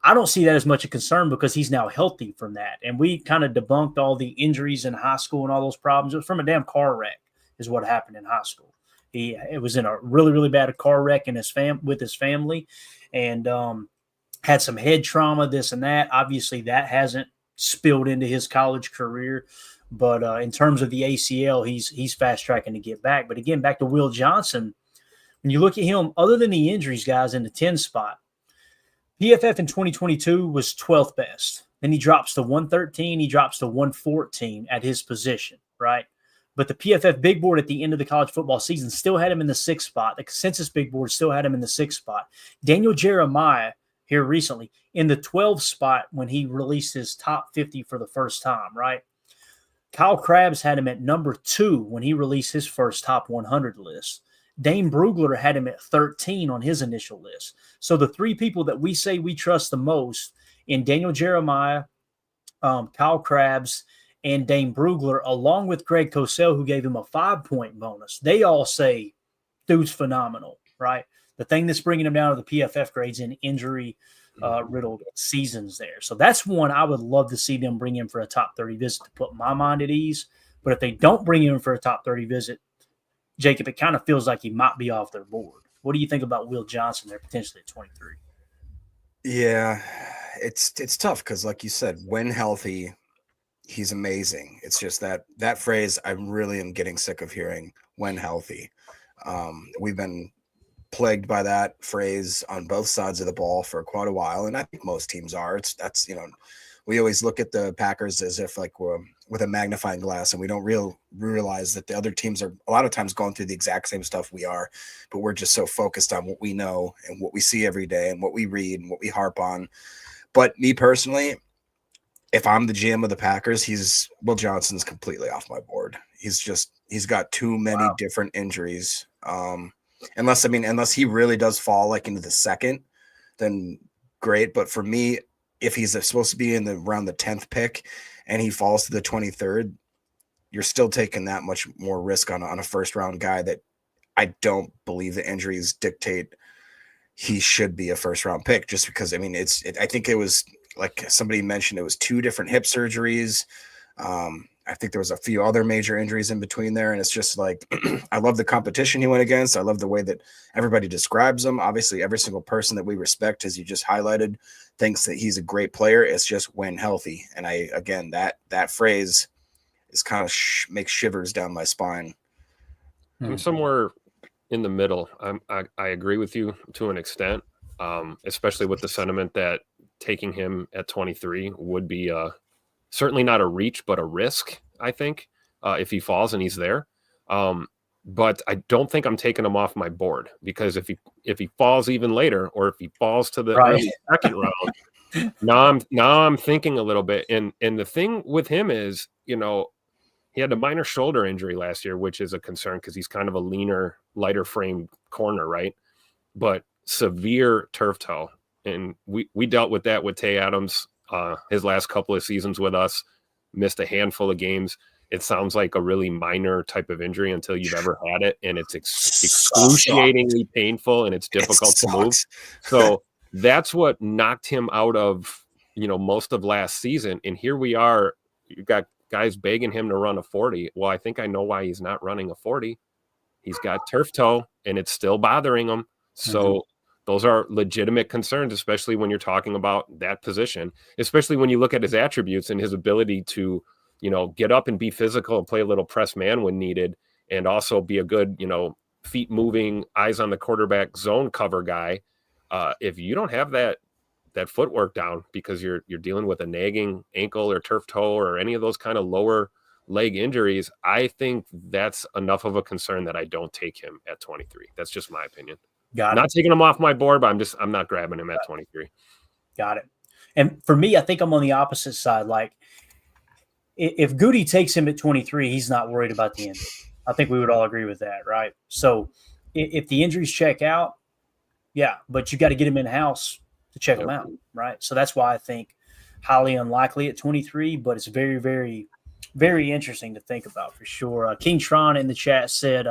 I don't see that as much a concern because he's now healthy from that. And we kind of debunked all the injuries in high school and all those problems. It was from a damn car wreck is what happened in high school. It was in a really, really bad car wreck in with his family and had some head trauma, this and that. Obviously, that hasn't spilled into his college career. But in terms of the ACL, he's fast tracking to get back. But again, back to Will Johnson, when you look at him, other than the injuries, guys, in the 10 spot, PFF in 2022 was 12th best. Then he drops to 113. He drops to 114 at his position, right? But the PFF big board at the end of the college football season still had him in the 6th spot. The consensus big board still had him in the 6th spot. Daniel Jeremiah here recently in the 12th spot when he released his top 50 for the first time, right? Kyle Krabs had him at number 2 when he released his first top 100 list. Dane Brugler had him at 13 on his initial list. So the 3 people that we say we trust the most in Daniel Jeremiah, Kyle Krabs, and Dane Brugler, along with Greg Cosell, who gave him a 5-point bonus, they all say dude's phenomenal, right? The thing that's bringing him down to the PFF grades in injury riddled seasons there. So that's one I would love to see them bring in for a top 30 visit to put my mind at ease. But if they don't bring him for a top 30 visit, Jacob, it kind of feels like he might be off their board. What do you think about Will Johnson there potentially at 23? Yeah, it's tough because, like you said, when healthy, he's amazing. It's just that phrase I really am getting sick of hearing, when healthy. We've been plagued by that phrase on both sides of the ball for quite a while, and I think most teams are. That's we always look at the Packers as if like we're with a magnifying glass, and we don't realize that the other teams are a lot of times going through the exact same stuff we are, but we're just so focused on what we know and what we see every day and what we read and what we harp on. But me personally, if I'm the GM of the Packers, Will Johnson's completely off my board. He's got too many different injuries. Unless he really does fall like into the 2nd, then great. But for me, if he's supposed to be around the 10th pick and he falls to the 23rd, you're still taking that much more risk on a first round guy that I don't believe the injuries dictate he should be a first round pick, just because, I think it was like somebody mentioned, it was 2 different hip surgeries. I think there was a few other major injuries in between there. And it's just like, I love the competition he went against. I love the way that everybody describes him. Obviously, every single person that we respect, as you just highlighted, thinks that he's a great player. It's just when healthy. And that phrase is kind of makes shivers down my spine. I'm somewhere in the middle. I agree with you to an extent, especially with the sentiment that taking him at 23 would be certainly not a reach, but a risk, I think, if he falls and he's there. But I don't think I'm taking him off my board, because if he falls even later, or if he falls to the early 2nd round, now I'm thinking a little bit. And the thing with him is, he had a minor shoulder injury last year, which is a concern because he's kind of a leaner, lighter framed corner, right? But severe turf toe. And we dealt with that with Tay Adams his last couple of seasons with us, missed a handful of games. It sounds like a really minor type of injury until you've ever had it, and it's excruciatingly painful, and it's difficult to move. So that's what knocked him out of, most of last season. And here we are, you've got guys begging him to run a 40. Well, I think I know why he's not running a 40. He's got turf toe, and it's still bothering him. So those are legitimate concerns, especially when you're talking about that position, especially when you look at his attributes and his ability to, get up and be physical and play a little press man when needed, and also be a good, feet moving, eyes on the quarterback zone cover guy. If you don't have that footwork down because you're dealing with a nagging ankle or turf toe or any of those kind of lower leg injuries, I think that's enough of a concern that I don't take him at 23. That's just my opinion. Not taking him off my board, but I'm not grabbing him at 23. Got it. And for me, I think I'm on the opposite side. Like, if Goody takes him at 23, he's not worried about the injury. I think we would all agree with that, right? So if the injuries check out, yeah, but you got to get him in-house to check him out, right? So that's why I think highly unlikely at 23, but it's very, very, very interesting to think about for sure. King Tron in the chat said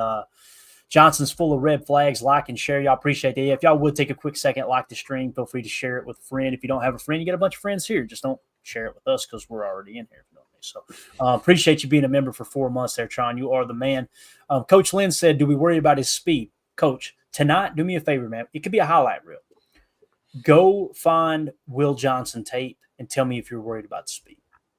Johnson's full of red flags. Like and share. Y'all appreciate that. Yeah, if y'all would take a quick second, like the stream, feel free to share it with a friend. If you don't have a friend, you get a bunch of friends here. Just don't share it with us because we're already in here. So appreciate you being a member for 4 months there, Tron. You are the man. Coach Lynn said, do we worry about his speed? Coach, tonight, do me a favor, man. It could be a highlight reel. Go find Will Johnson tape and tell me if you're worried about the speed.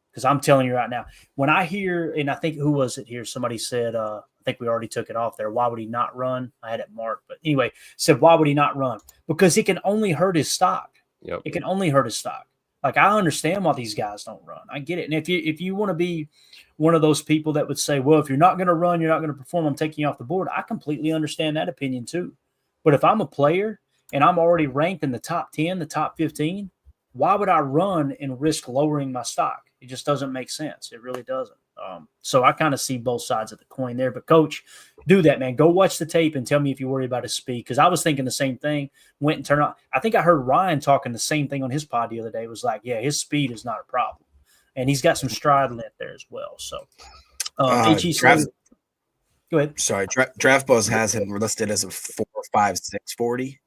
Because I'm telling you right now, when I hear, and I think, who was it here? Somebody said, I think we already took it off there. Why would he not run? I had it marked. But anyway, said, why would he not run? Because it can only hurt his stock. Yep. It can only hurt his stock. Like, I understand why these guys don't run. I get it. And if you want to be one of those people that would say, well, if you're not going to run, you're not going to perform, I'm taking you off the board. I completely understand that opinion too. But if I'm a player and I'm already ranked in the top 10, the top 15, why would I run and risk lowering my stock? It just doesn't make sense. It really doesn't. So I kind of see both sides of the coin there. But, Coach, do that, man. Go watch the tape and tell me if you worry about his speed. Because I was thinking the same thing. Went and turned on. I think I heard Ryan talking the same thing on his pod the other day. It was like, yeah, his speed is not a problem. And he's got some stride length there as well. So, go ahead. Sorry, Draft Buzz has him listed as a 4.56 40.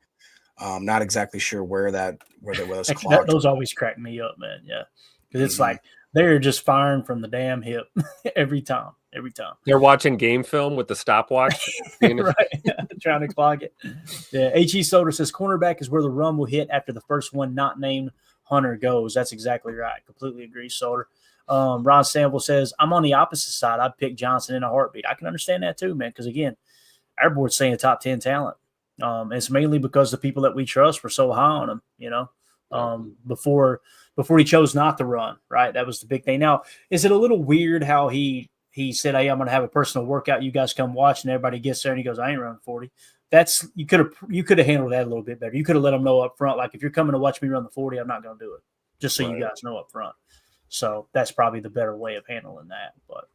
Not exactly sure where that was. Those always crack me up, man. Yeah, because it's like they're just firing from the damn hip every time. They're watching game film with the stopwatch, right? Trying to clock it. Yeah, H.E. Soder says cornerback is where the run will hit after the first one not named Hunter goes. That's exactly right. Completely agree, Soder. Ron Sample says, I'm on the opposite side. I'd pick Johnson in a heartbeat. I can understand that too, man, because, again, our board's saying a top 10 talent. And it's mainly because the people that we trust were so high on him, you know, before he chose not to run, right? That was the big thing. Now, is it a little weird how he said, hey, I'm going to have a personal workout. You guys come watch, and everybody gets there, and he goes, I ain't running 40. That's you could have handled that a little bit better. You could have let him know up front, like, if you're coming to watch me run the 40, I'm not going to do it, just so you guys know up front. So that's probably the better way of handling that. But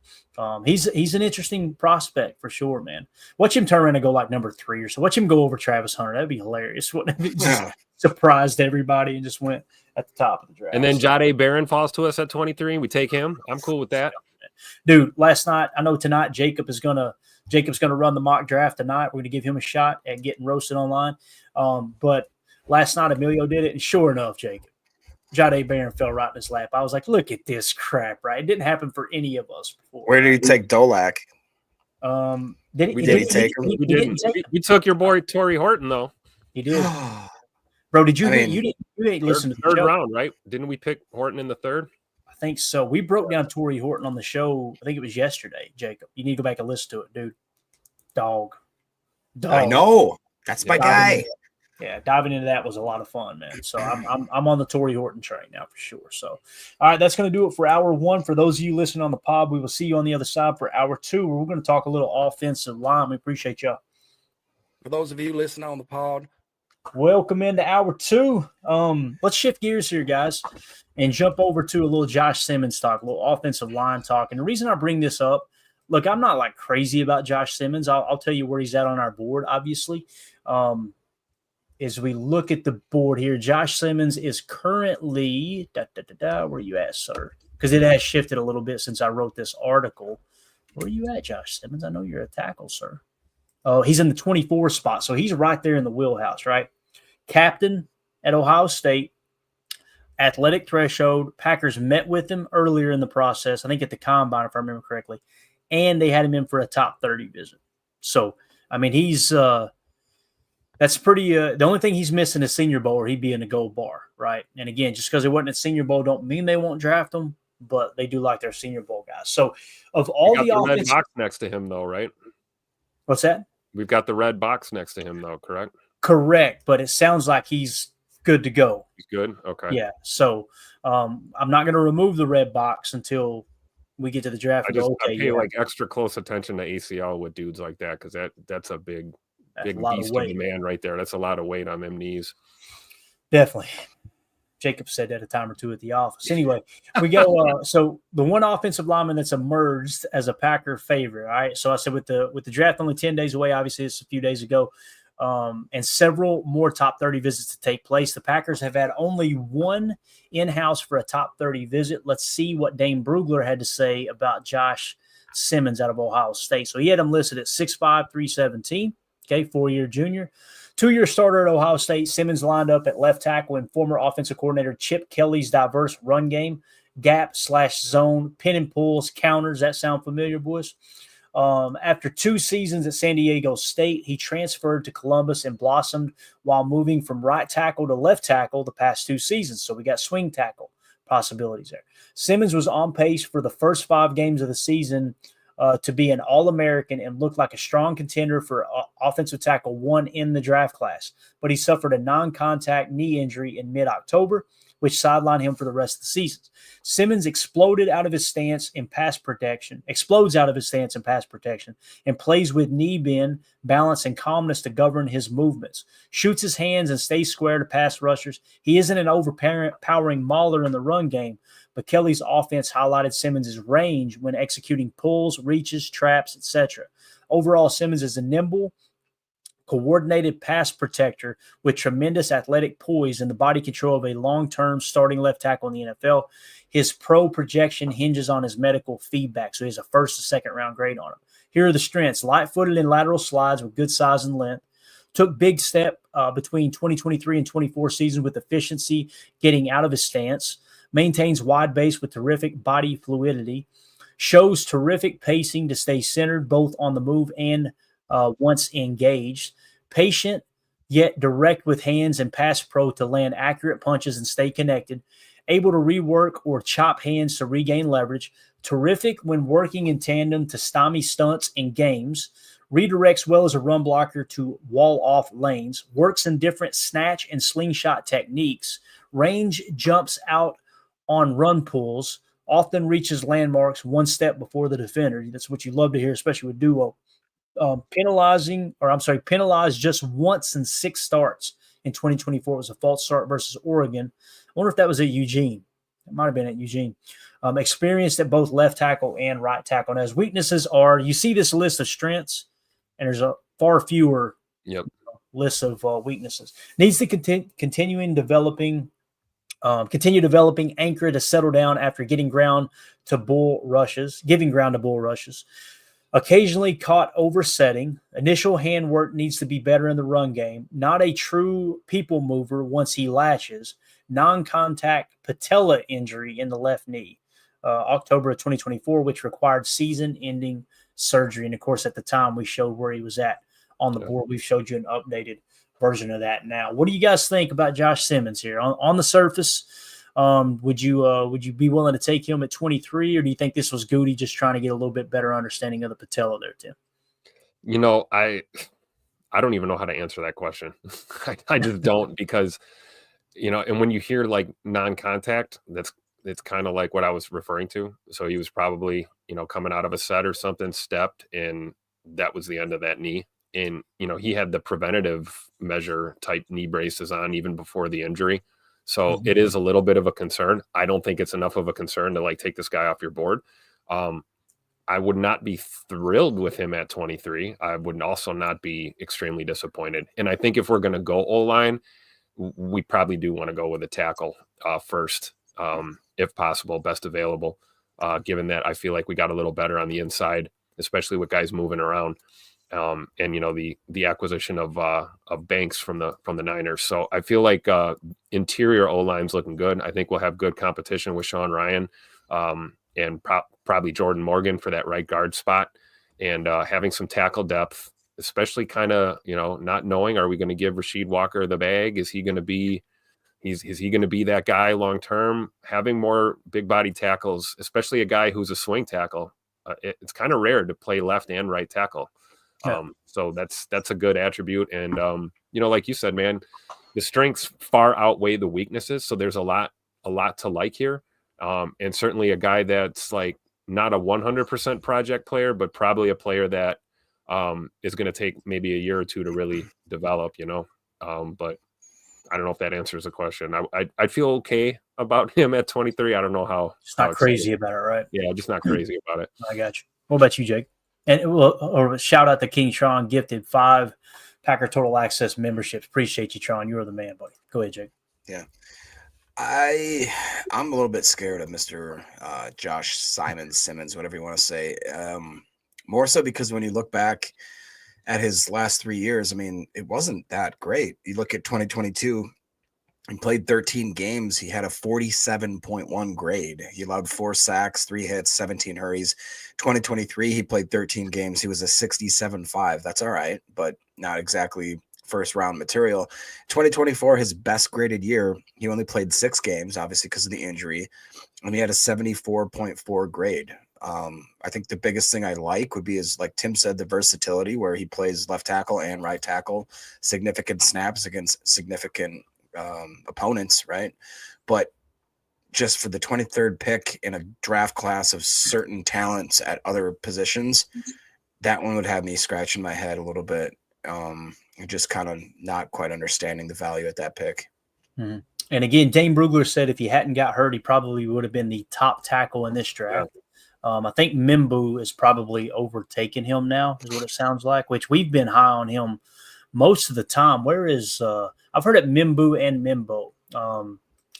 he's an interesting prospect for sure, man. Watch him turn around and go like number 3 or so. Watch him go over Travis Hunter. That'd be hilarious. Wouldn't it? Just surprised everybody and just went at the top of the draft. And then Jaire Barron falls to us at 23. We take him. I'm cool with that. Dude, last night, I know tonight Jacob's gonna run the mock draft tonight. We're gonna give him a shot at getting roasted online. But last night Emilio did it, and sure enough, Jaire Barron fell right in his lap. I was like, look at this crap, right? It didn't happen for any of us before. Where did he take Dolak? Did he take him? We didn't. We took your boy Torrey Horton, though. He did. Bro, did you you didn't listen to the third show. Round, right? Didn't we pick Horton in the third? I think so. We broke down Torrey Horton on the show. I think it was yesterday, Jacob. You need to go back and listen to it, dude. Dog. I know. That's my guy. Yeah, diving into that was a lot of fun, man. So I'm on the Torrey Horton train now for sure. So, all right, that's going to do it for hour 1. For those of you listening on the pod, we will see you on the other side for hour 2, where we're going to talk a little offensive line. We appreciate y'all. For those of you listening on the pod, welcome into hour 2. Let's shift gears here, guys, and jump over to a little Josh Simmons talk, a little offensive line talk. And the reason I bring this up, look, I'm not like crazy about Josh Simmons. I'll tell you where he's at on our board, obviously. As we look at the board here, Josh Simmons is currently where are you at, sir? Because it has shifted a little bit since I wrote this article. Where are you at, Josh Simmons? I know you're a tackle, sir. Oh, he's in the 24 spot, so he's right there in the wheelhouse, right? Captain at Ohio State, athletic threshold. Packers met with him earlier in the process, I think at the combine, if I remember correctly, and they had him in for a top 30 visit. So, I mean, he's that's pretty the only thing he's missing is Senior Bowl, or he'd be in the gold bar, right? And again, just because they wasn't at Senior Bowl don't mean they won't draft him, but they do like their Senior Bowl guys. So, of all the red box next to him, though, right? What's that? We've got the red box next to him, though, correct? Correct, but it sounds like he's good to go. He's good? Okay. Yeah, so I'm not going to remove the red box until we get to the draft. I pay like extra close attention to ACL with dudes like that, because that's a big beast of a man right there. That's a lot of weight on them knees. Definitely. Jacob said that a time or two at the office. Anyway, we go. So the one offensive lineman that's emerged as a Packer favorite. All right. So I said with the draft only 10 days away, obviously it's a few days ago, and several more top 30 visits to take place. The Packers have had only one in-house for a top 30 visit. Let's see what Dane Brugler had to say about Josh Simmons out of Ohio State. So he had him listed at 6'5", 317. Okay, 4-year junior. 2-year starter at Ohio State, Simmons lined up at left tackle in former offensive coordinator Chip Kelly's diverse run game, gap/zone, pin and pulls, counters. That sound familiar, boys? After 2 seasons at San Diego State, he transferred to Columbus and blossomed while moving from right tackle to left tackle the past 2 seasons. So we got swing tackle possibilities there. Simmons was on pace for the first 5 games of the season to be an All-American and looked like a strong contender for offensive tackle 1 in the draft class. But he suffered a non-contact knee injury in mid-October, which sidelined him for the rest of the season. Simmons explodes out of his stance in pass protection, and plays with knee bend, balance, and calmness to govern his movements. Shoots his hands and stays square to pass rushers. He isn't an overpowering mauler in the run game, but Kelly's offense highlighted Simmons' range when executing pulls, reaches, traps, etc. Overall, Simmons is a nimble, coordinated pass protector with tremendous athletic poise and the body control of a long-term starting left tackle in the NFL. His pro projection hinges on his medical feedback, so he has a first and second round grade on him. Here are the strengths: light-footed and lateral slides with good size and length. Took big step between 2023 and 24 season with efficiency, getting out of his stance. Maintains wide base with terrific body fluidity. Shows terrific pacing to stay centered both on the move and once engaged. Patient yet direct with hands and pass pro to land accurate punches and stay connected. Able to rework or chop hands to regain leverage. Terrific when working in tandem to stymie stunts in games. Redirects well as a run blocker to wall off lanes. Works in different snatch and slingshot techniques. Range jumps out on run pulls. Often reaches landmarks 1 step before the defender. That's what you love to hear, especially with duo. Penalized just once in 6 starts in 2024. It was a false start versus Oregon. I wonder if that was at Eugene. It might have been at Eugene. Experienced at both left tackle and right tackle. And his weaknesses are, you see this list of strengths, and there's a far fewer lists of weaknesses. Needs to continue developing anchor to settle down after giving ground to bull rushes. Occasionally caught oversetting. Initial handwork needs to be better in the run game. Not a true people mover once he latches. Non-contact patella injury in the left knee. October of 2024, which required season-ending surgery. And, of course, at the time we showed where he was at on the board. We've showed you an updated version of that now. What do you guys think about Josh Simmons here? On the surface, would you be willing to take him at 23, or do you think this was Goody just trying to get a little bit better understanding of the patella there, Tim? You know, I don't even know how to answer that question. I just don't, because, you know, and when you hear like non-contact, it's kind of like what I was referring to. So he was probably, you know, coming out of a set or something, stepped, and that was the end of that knee. And, you know, he had the preventative measure type knee braces on even before the injury. So it is a little bit of a concern. I don't think it's enough of a concern to like take this guy off your board. I would not be thrilled with him at 23. I would also not be extremely disappointed. And I think if we're going to go O-line, we probably do want to go with a tackle first, if possible, best available, given that I feel like we got a little better on the inside, especially with guys moving around. And, you know, the acquisition of Banks from the Niners. So I feel like interior O-line's looking good. I think we'll have good competition with Sean Ryan and probably Jordan Morgan for that right guard spot, and having some tackle depth, especially kind of, you know, not knowing, are we going to give Rasheed Walker the bag? Is he going to be is he going to be that guy long term? Having more big body tackles, especially a guy who's a swing tackle, it's kind of rare to play left and right tackle. Yeah. So that's a good attribute. And, you know, like you said, man, the strengths far outweigh the weaknesses. So there's a lot to like here. And certainly a guy that's like not a 100% project player, but probably a player that is going to take maybe a year or two to really develop, you know. But I don't know if that answers the question. I'd feel okay about him at 23. I don't know how. Just not crazy about it, right? Yeah, just not crazy about it. I got you. What about you, Jake? And or shout out to King Tron, gifted 5 Packer Total Access memberships. Appreciate you, Tron. You're the man, buddy. Go ahead, Jake. Yeah. I'm a little bit scared of Mr. Josh Simmons, whatever you want to say. More so because when you look back at his last 3 years, I mean, it wasn't that great. You look at 2022, he played 13 games. He had a 47.1 grade. He allowed 4 sacks, 3 hits, 17 hurries. 2023, he played 13 games. He was a 67.5. That's all right, but not exactly first round material. 2024, his best graded year. He only played 6 games, obviously because of the injury, and he had a 74.4 grade. I think the biggest thing I like would be, is like Tim said, the versatility, where he plays left tackle and right tackle, significant snaps against significant opponents, right? But just for the 23rd pick in a draft class of certain talents at other positions, that one would have me scratching my head a little bit, just kind of not quite understanding the value at that pick. Mm-hmm. And again, Dane Brugler said if he hadn't got hurt, he probably would have been the top tackle in this draft. Yeah. I think Mimbu is probably overtaken him now, is what it sounds like, which we've been high on him most of the time. Where is I've heard it Mimbu and Mimbo.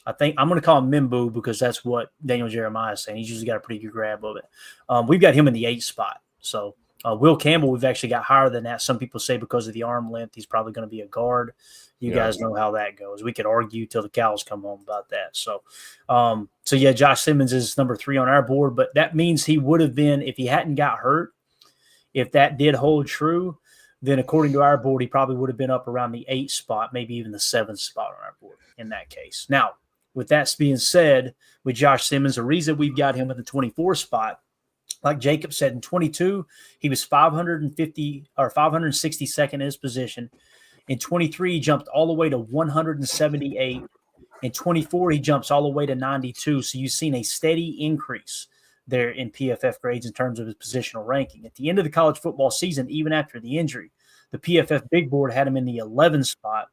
I think I'm going to call him Mimbu because that's what Daniel Jeremiah is saying. He's usually got a pretty good grab of it. We've got him in the 8th spot. So Will Campbell, we've actually got higher than that. Some people say because of the arm length, he's probably going to be a guard. You guys know how that goes. We could argue till the cows come home about that. So, yeah, Josh Simmons is number 3 on our board, but that means he would have been, if he hadn't got hurt, if that did hold true, then according to our board, he probably would have been up around the 8th spot, maybe even the 7th spot on our board in that case. Now, with that being said, with Josh Simmons, the reason we've got him at the 24th spot, like Jacob said, in 22, he was 550 or 562nd in his position. In 23, he jumped all the way to 178. In 24, he jumps all the way to 92. So you've seen a steady increase there in PFF grades in terms of his positional ranking. At the end of the college football season, even after the injury, the PFF big board had him in the 11th spot.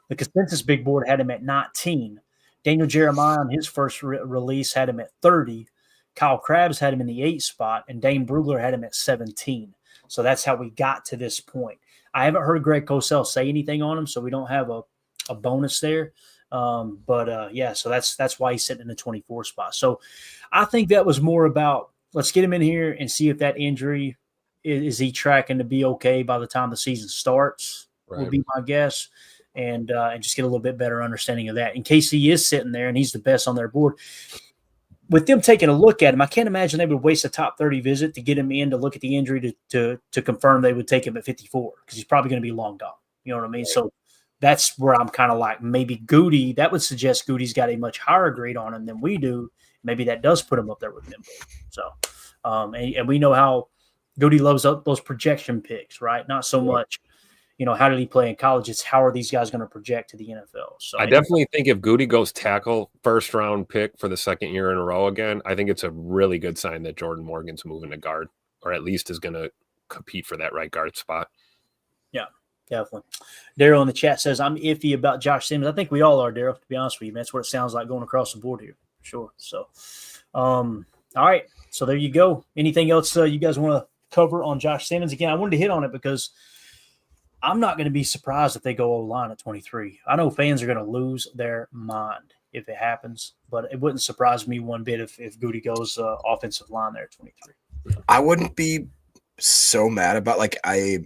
The consensus big board had him at 19. Daniel Jeremiah on his first release had him at 30. Kyle Krabs had him in the 8th spot, and Dane Brugler had him at 17. So that's how we got to this point. I haven't heard Greg Cosell say anything on him, so we don't have a bonus there. So that's why he's sitting in the 24th spot. So I think that was more about, let's get him in here and see if that injury is he tracking to be okay by the time the season starts, would be my guess, and just get a little bit better understanding of that in case he is sitting there and he's the best on their board. With them taking a look at him, I can't imagine they would waste a top 30 visit to get him in to look at the injury to confirm they would take him at 54 because he's probably going to be long gone. You know what I mean? Right. So that's where I'm kind of like, maybe Goody, that would suggest Goody's got a much higher grade on him than we do. Maybe that does put him up there with them. So, and we know how Goody loves those projection picks, right? Not so much, how did he play in college? It's how are these guys going to project to the NFL? So I definitely think if Goody goes tackle, first round pick for the 2nd year in a row again, I think it's a really good sign that Jordan Morgan's moving to guard, or at least is going to compete for that right guard spot. Yeah, definitely. Daryl in the chat says, I'm iffy about Josh Simmons. I think we all are, Daryl, to be honest with you. That's what it sounds like going across the board here. For sure. So, all right. So there you go. Anything else you guys want to cover on Josh Simmons? Again, I wanted to hit on it because I'm not going to be surprised if they go O-line at 23. I know fans are going to lose their mind if it happens, but it wouldn't surprise me one bit if Goody goes offensive line there at 23. I wouldn't be so mad about, like, I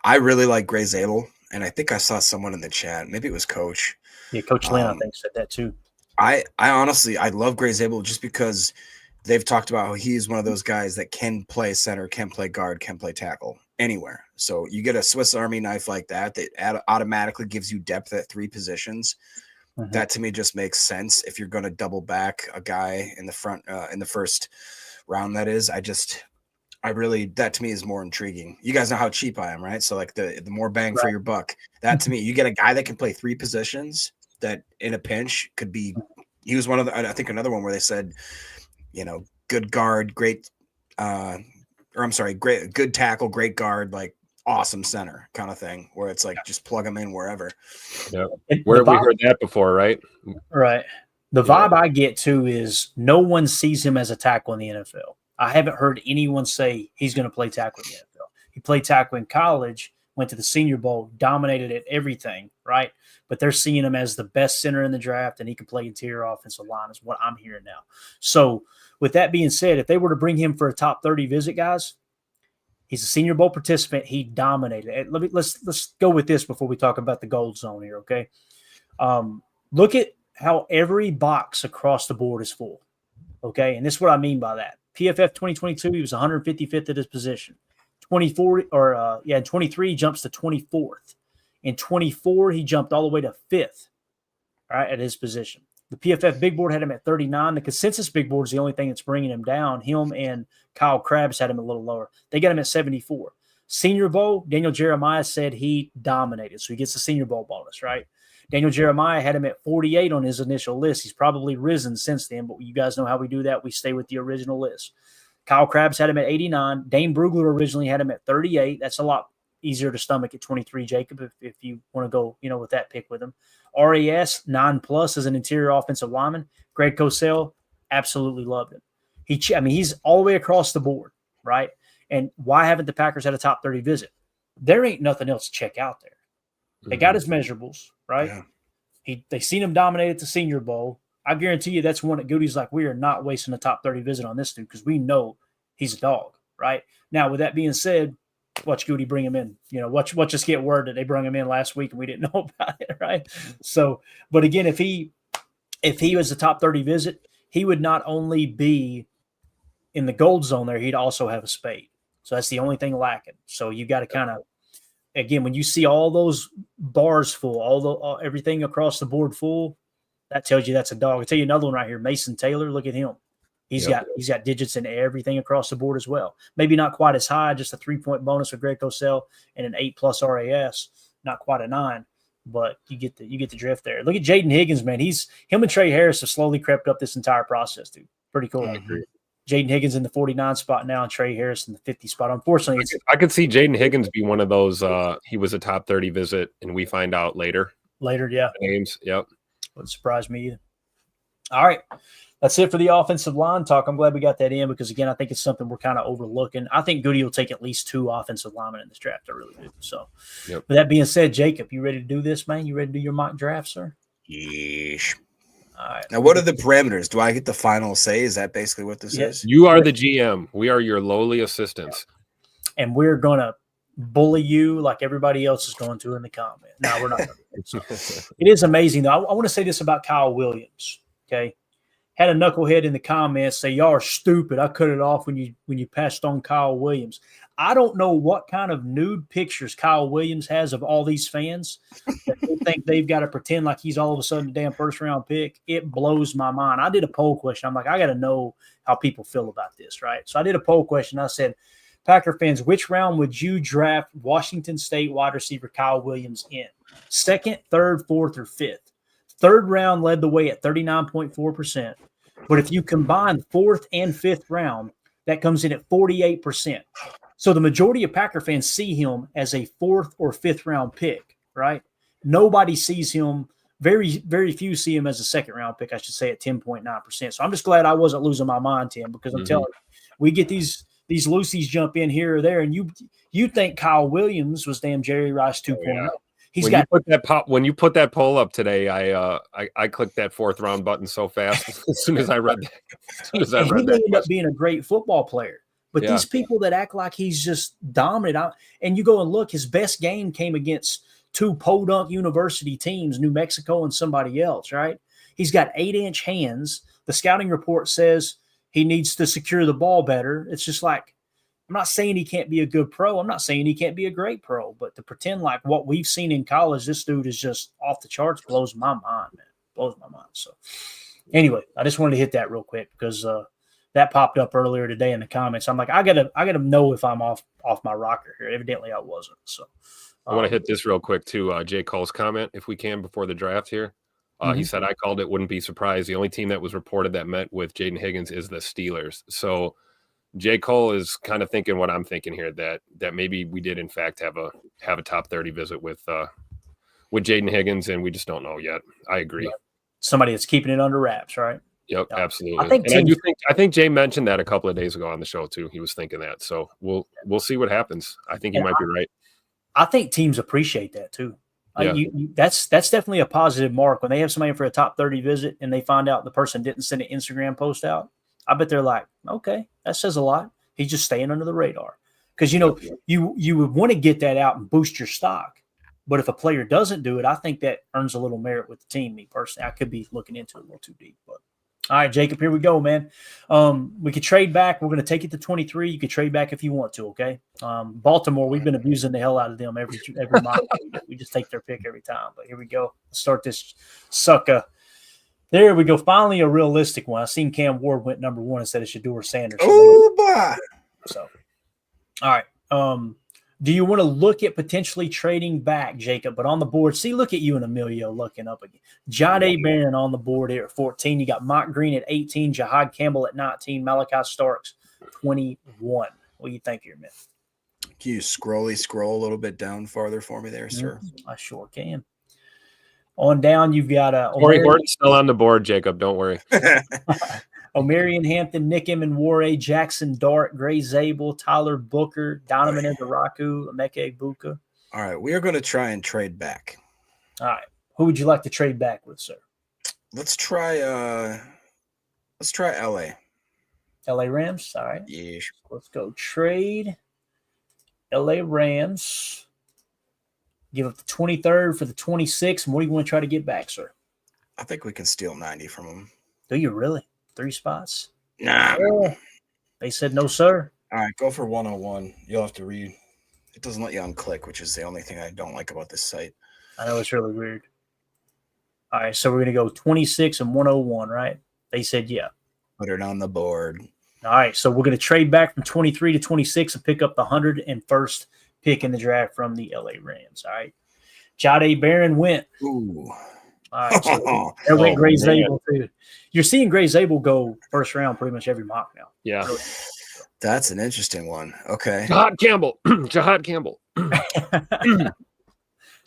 really like Gray Zabel, and I think I saw someone in the chat. Maybe it was Coach. Yeah, Coach Lynn, I think, said that too. I honestly, I love Gray Zabel just because they've talked about how he's one of those guys that can play center, can play guard, can play tackle anywhere. So you get a Swiss Army knife like that automatically gives you depth at 3 positions. Mm-hmm. That to me just makes sense if you're going to double back a guy in the front in the first round. That is, that to me is more intriguing. You guys know how cheap I am, right? So like the more bang for your buck. That to me, you get a guy that can play 3 positions that in a pinch could be. He was one of the. I think another one where they said, good guard, great. Great, good tackle, great guard, like awesome center kind of thing, where it's like just plug them in wherever. Yeah, where have we heard that before, right? Right. The vibe I get too is no one sees him as a tackle in the NFL. I haven't heard anyone say he's going to play tackle in the NFL. He played tackle in college, went to the Senior Bowl, dominated at everything, right? But they're seeing him as the best center in the draft, and he can play interior offensive line is what I'm hearing now. So with that being said, if they were to bring him for a top 30 visit, guys, He's a Senior Bowl participant. He dominated. Let's go with this before we talk about the gold zone here, okay? Look at how every box across the board is full, okay? And this is what I mean by that. PFF 2022, he was 155th at his position. 23 he jumps to 24th. In 24, he jumped all the way to 5th, right, at his position. The PFF big board had him at 39. The consensus big board is the only thing that's bringing him down. Him and Kyle Krabs had him a little lower. They got him at 74. Senior Bowl, Daniel Jeremiah said he dominated, so he gets the Senior Bowl bonus, right? Daniel Jeremiah had him at 48 on his initial list. He's probably risen since then, but you guys know how we do that. We stay with the original list. Kyle Krabs had him at 89. Dane Brugler originally had him at 38. That's a lot easier to stomach at 23, Jacob, if you want to go, with that pick with him. RAS, 9+ as an interior offensive lineman. Greg Cosell, absolutely loved him. He's all the way across the board, right? And why haven't the Packers had a top 30 visit? There ain't nothing else to check out there. They got his measurables, right? Yeah. They seen him dominate at the Senior Bowl. I guarantee you that's one that Goody's like, we are not wasting a top 30 visit on this dude because we know he's a dog, right? Now, with that being said, watch Goody bring him in. Watch us get word that they brought him in last week and we didn't know about it, right? So, but again, if he was a top 30 visit, he would not only be in the gold zone there, he'd also have a spade. So that's the only thing lacking. So you got to kind of, again, when you see all those bars full, everything across the board full, that tells you that's a dog. I'll tell you another one right here, Mason Taylor. Look at him. He's got digits in everything across the board as well. Maybe not quite as high, just a 3-point bonus with Greg Cosell and an 8+ RAS, not quite a 9, but you get the drift there. Look at Jaden Higgins, man. Him and Trey Harris have slowly crept up this entire process, dude. Pretty cool. I agree. Jaden Higgins in the 49 spot now and Trey Harris in the 50 spot. Unfortunately, I could see Jaden Higgins be one of those. He was a top 30 visit, and we find out later. Yeah. Names, yep. Wouldn't surprise me either. All right. That's it for the offensive line talk. I'm glad we got that in because, again, I think it's something we're kind of overlooking. I think Goody will take at least 2 offensive linemen in this draft. I really do. So, With that being said, Jacob, you ready to do this, man? You ready to do your mock draft, sir? Yeesh. All right. Now, what are the parameters? Do I get the final say? Is that basically what this is? You are the GM. We are your lowly assistants. And we're going to bully you like everybody else is going to in the comment. No, we're not. It is amazing, though. I want to say this about Kyle Williams, okay? Had a knucklehead in the comments say, y'all are stupid. I cut it off when you passed on Kyle Williams. I don't know what kind of nude pictures Kyle Williams has of all these fans that they think they've got to pretend like he's all of a sudden a damn first-round pick. It blows my mind. I did a poll question. I'm like, I got to know how people feel about this, right? So I did a poll question. I said, Packer fans, which round would you draft Washington State wide receiver Kyle Williams in? 2nd, 3rd, 4th, or 5th? 3rd round led the way at 39.4%. But if you combine 4th and 5th round, that comes in at 48%. So the majority of Packer fans see him as a 4th or 5th round pick, right? Nobody sees him. Very, very few see him as a 2nd round pick, I should say, at 10.9%. So I'm just glad I wasn't losing my mind, Tim, because I'm telling you, we get these loosies jump in here or there, and you think Kyle Williams was damn Jerry Rice 2.0. Yeah. When you put that poll up today, I clicked that 4th round button so fast as soon as I read that. He ended up being a great football player. But these people that act like he's just dominant, and you go and look, his best game came against 2 Podunk University teams, New Mexico and somebody else, right? He's got 8-inch hands. The scouting report says he needs to secure the ball better. It's just like, I'm not saying he can't be a good pro. I'm not saying he can't be a great pro, but to pretend like what we've seen in college, this dude is just off the charts, blows my mind, man. Blows my mind. So anyway, I just wanted to hit that real quick because that popped up earlier today in the comments. I'm like, I gotta know if I'm off my rocker here. Evidently I wasn't. So I want to hit this real quick too. J. Cole's comment, if we can, before the draft here. He said, I called it, wouldn't be surprised. The only team that was reported that met with Jaden Higgins is the Steelers. So J. Cole is kind of thinking what I'm thinking here, that maybe we did in fact have a top 30 visit with Jaden Higgins, and we just don't know yet. I agree. Somebody that's keeping it under wraps, right? Yep, absolutely. I think Jay mentioned that a couple of days ago on the show too. He was thinking that. So we'll see what happens. I think he might be right. I think teams appreciate that too. That's definitely a positive mark when they have somebody for a top 30 visit and they find out the person didn't send an Instagram post out. I bet they're like, okay, that says a lot. He's just staying under the radar. because you would want to get that out and boost your stock. But if a player doesn't do it, I think that earns a little merit with the team. Me personally, I could be looking into it a little too deep. But all right, Jacob, here we go, man. We could trade back. We're going to take it to 23. You could trade back if you want to. Okay. Baltimore, we've been abusing the hell out of them every mock. We just take their pick every time. But here we go. Let's start this sucker. There we go. Finally, a realistic one. I seen Cam Ward went number 1 instead of Shedeur Sanders. Oh, boy. So, all right. Do you want to look at potentially trading back, Jacob? But on the board, see, look at you and Emilio looking up again. Jaire Barron on the board here at 14. You got Mike Green at 18, Jahad Campbell at 19, Malachi Starks 21. What do you think here, man? Can you scroll a little bit down farther for me there, sir? I sure can. On down, you've got Corey Horton's still on the board, Jacob. Don't worry. O'Marion Hampton, Nick Warray, Jackson Dart, Gray Zabel, Tyler Booker, Donovan Ndaraku, Emeka Egbuka. All right, we are going to try and trade back. All right, who would you like to trade back with, sir? Let's try LA. LA Rams. All right. Yeah. Let's go trade LA Rams. Give up the 23rd for the 26th. And what do you want to try to get back, sir? I think we can steal 90 from them. Do you really? 3 spots? Nah. They said no, sir. All right, go for 101. You'll have to read. It doesn't let you unclick, which is the only thing I don't like about this site. I know it's really weird. All right, so we're going to go 26 and 101, right? They said yeah. Put it on the board. All right, so we're going to trade back from 23 to 26 and pick up the 101st pick in the draft from the LA Rams. All right. Jaire Barron went. Ooh. All right, so there went Gray Zabel too. You're seeing Gray Zabel go first round pretty much every mock now. Yeah. Really. That's an interesting one. Okay. Jahad Campbell. Jahad Campbell.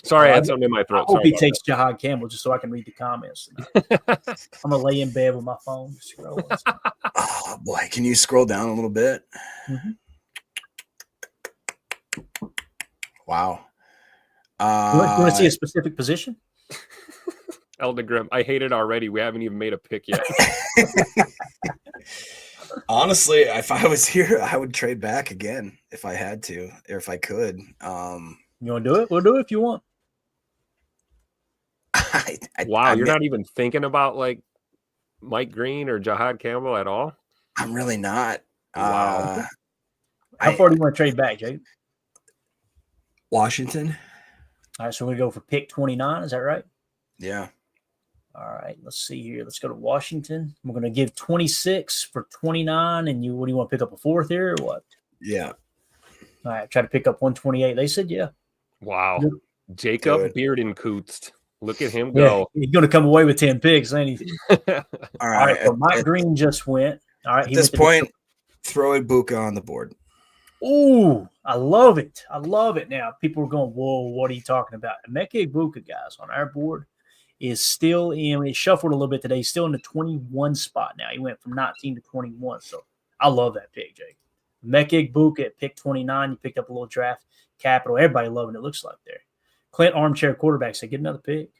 Sorry, I had something in my throat. I hope he takes Jahad Campbell just so I can read the comments. I'm going to lay in bed with my phone. Oh, boy. Can you scroll down a little bit? Mm-hmm. Wow. You want to see a specific position? Elder Grimm, I hate it already. We haven't even made a pick yet. Honestly, if I was here, I would trade back again if I had to, or if I could. You want to do it? We'll do it if you want. Wow, you're not even thinking about like Mike Green or Jahad Campbell at all? I'm really not. Wow. How far do you want to trade back, Jake? Washington. All right, so we go for pick 29. Is that right? Yeah. All right, let's see here. Let's go to Washington. We're going to give 26 for 29. And what do you want to pick up a 4th here or what? Yeah. All right, try to pick up 128. They said yeah. Wow. Good. Jacob Beardenkoost. Look at him go. Yeah, he's going to come away with 10 picks, ain't he? All right. So Mike Green just went. All right. At this point, throw Egbuka on the board. Ooh, I love it. I love it. Now, people are going, whoa, what are you talking about? Emeka Egbuka, guys, on our board is still in. It shuffled a little bit today. He's still in the 21 spot now. He went from 19 to 21. So I love that pick, Jake. Emeka Egbuka at pick 29. You picked up a little draft capital. Everybody loving it, looks like there. Clint Armchair Quarterback said, get another pick.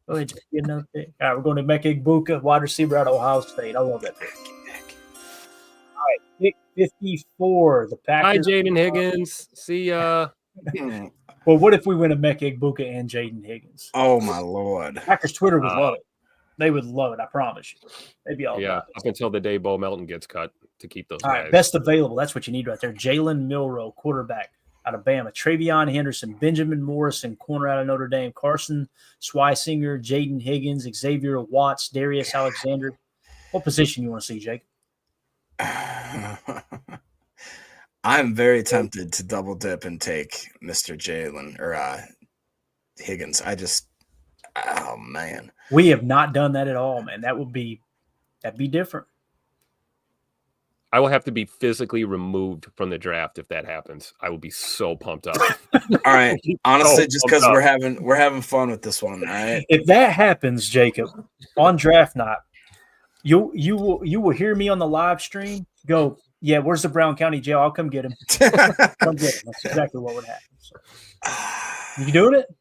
Go ahead, Jake, get another pick. All right, we're going to Emeka Egbuka, wide receiver out of Ohio State. I love that pick. All right, pick 54. The Packers. Hi, Jaden Higgins. See ya. Well, what if we win Emeka Egbuka and Jaden Higgins? Oh, my Lord. Packers Twitter would love it. They would love it, I promise you. They'd be all up until the day Bo Melton gets cut to keep those all guys. Right, best available. That's what you need right there. Jalen Milroe, quarterback out of Bama. Travion Henderson, Benjamin Morrison, corner out of Notre Dame. Carson Schweisinger, Jaden Higgins, Xavier Watts, Darius Alexander. What position you want to see, Jake? I'm very tempted to double dip and take Mr. Jalen or Higgins. Oh man, we have not done that at all, man. That'd be different. I will have to be physically removed from the draft if that happens. I will be so pumped up. All right, honestly, just because we're having fun with this one. All right, if that happens, Jacob, on draft night, you will hear me on the live stream go, yeah, where's the Brown County jail? I'll come get him. Come get him. That's exactly what would happen. So, you doing it?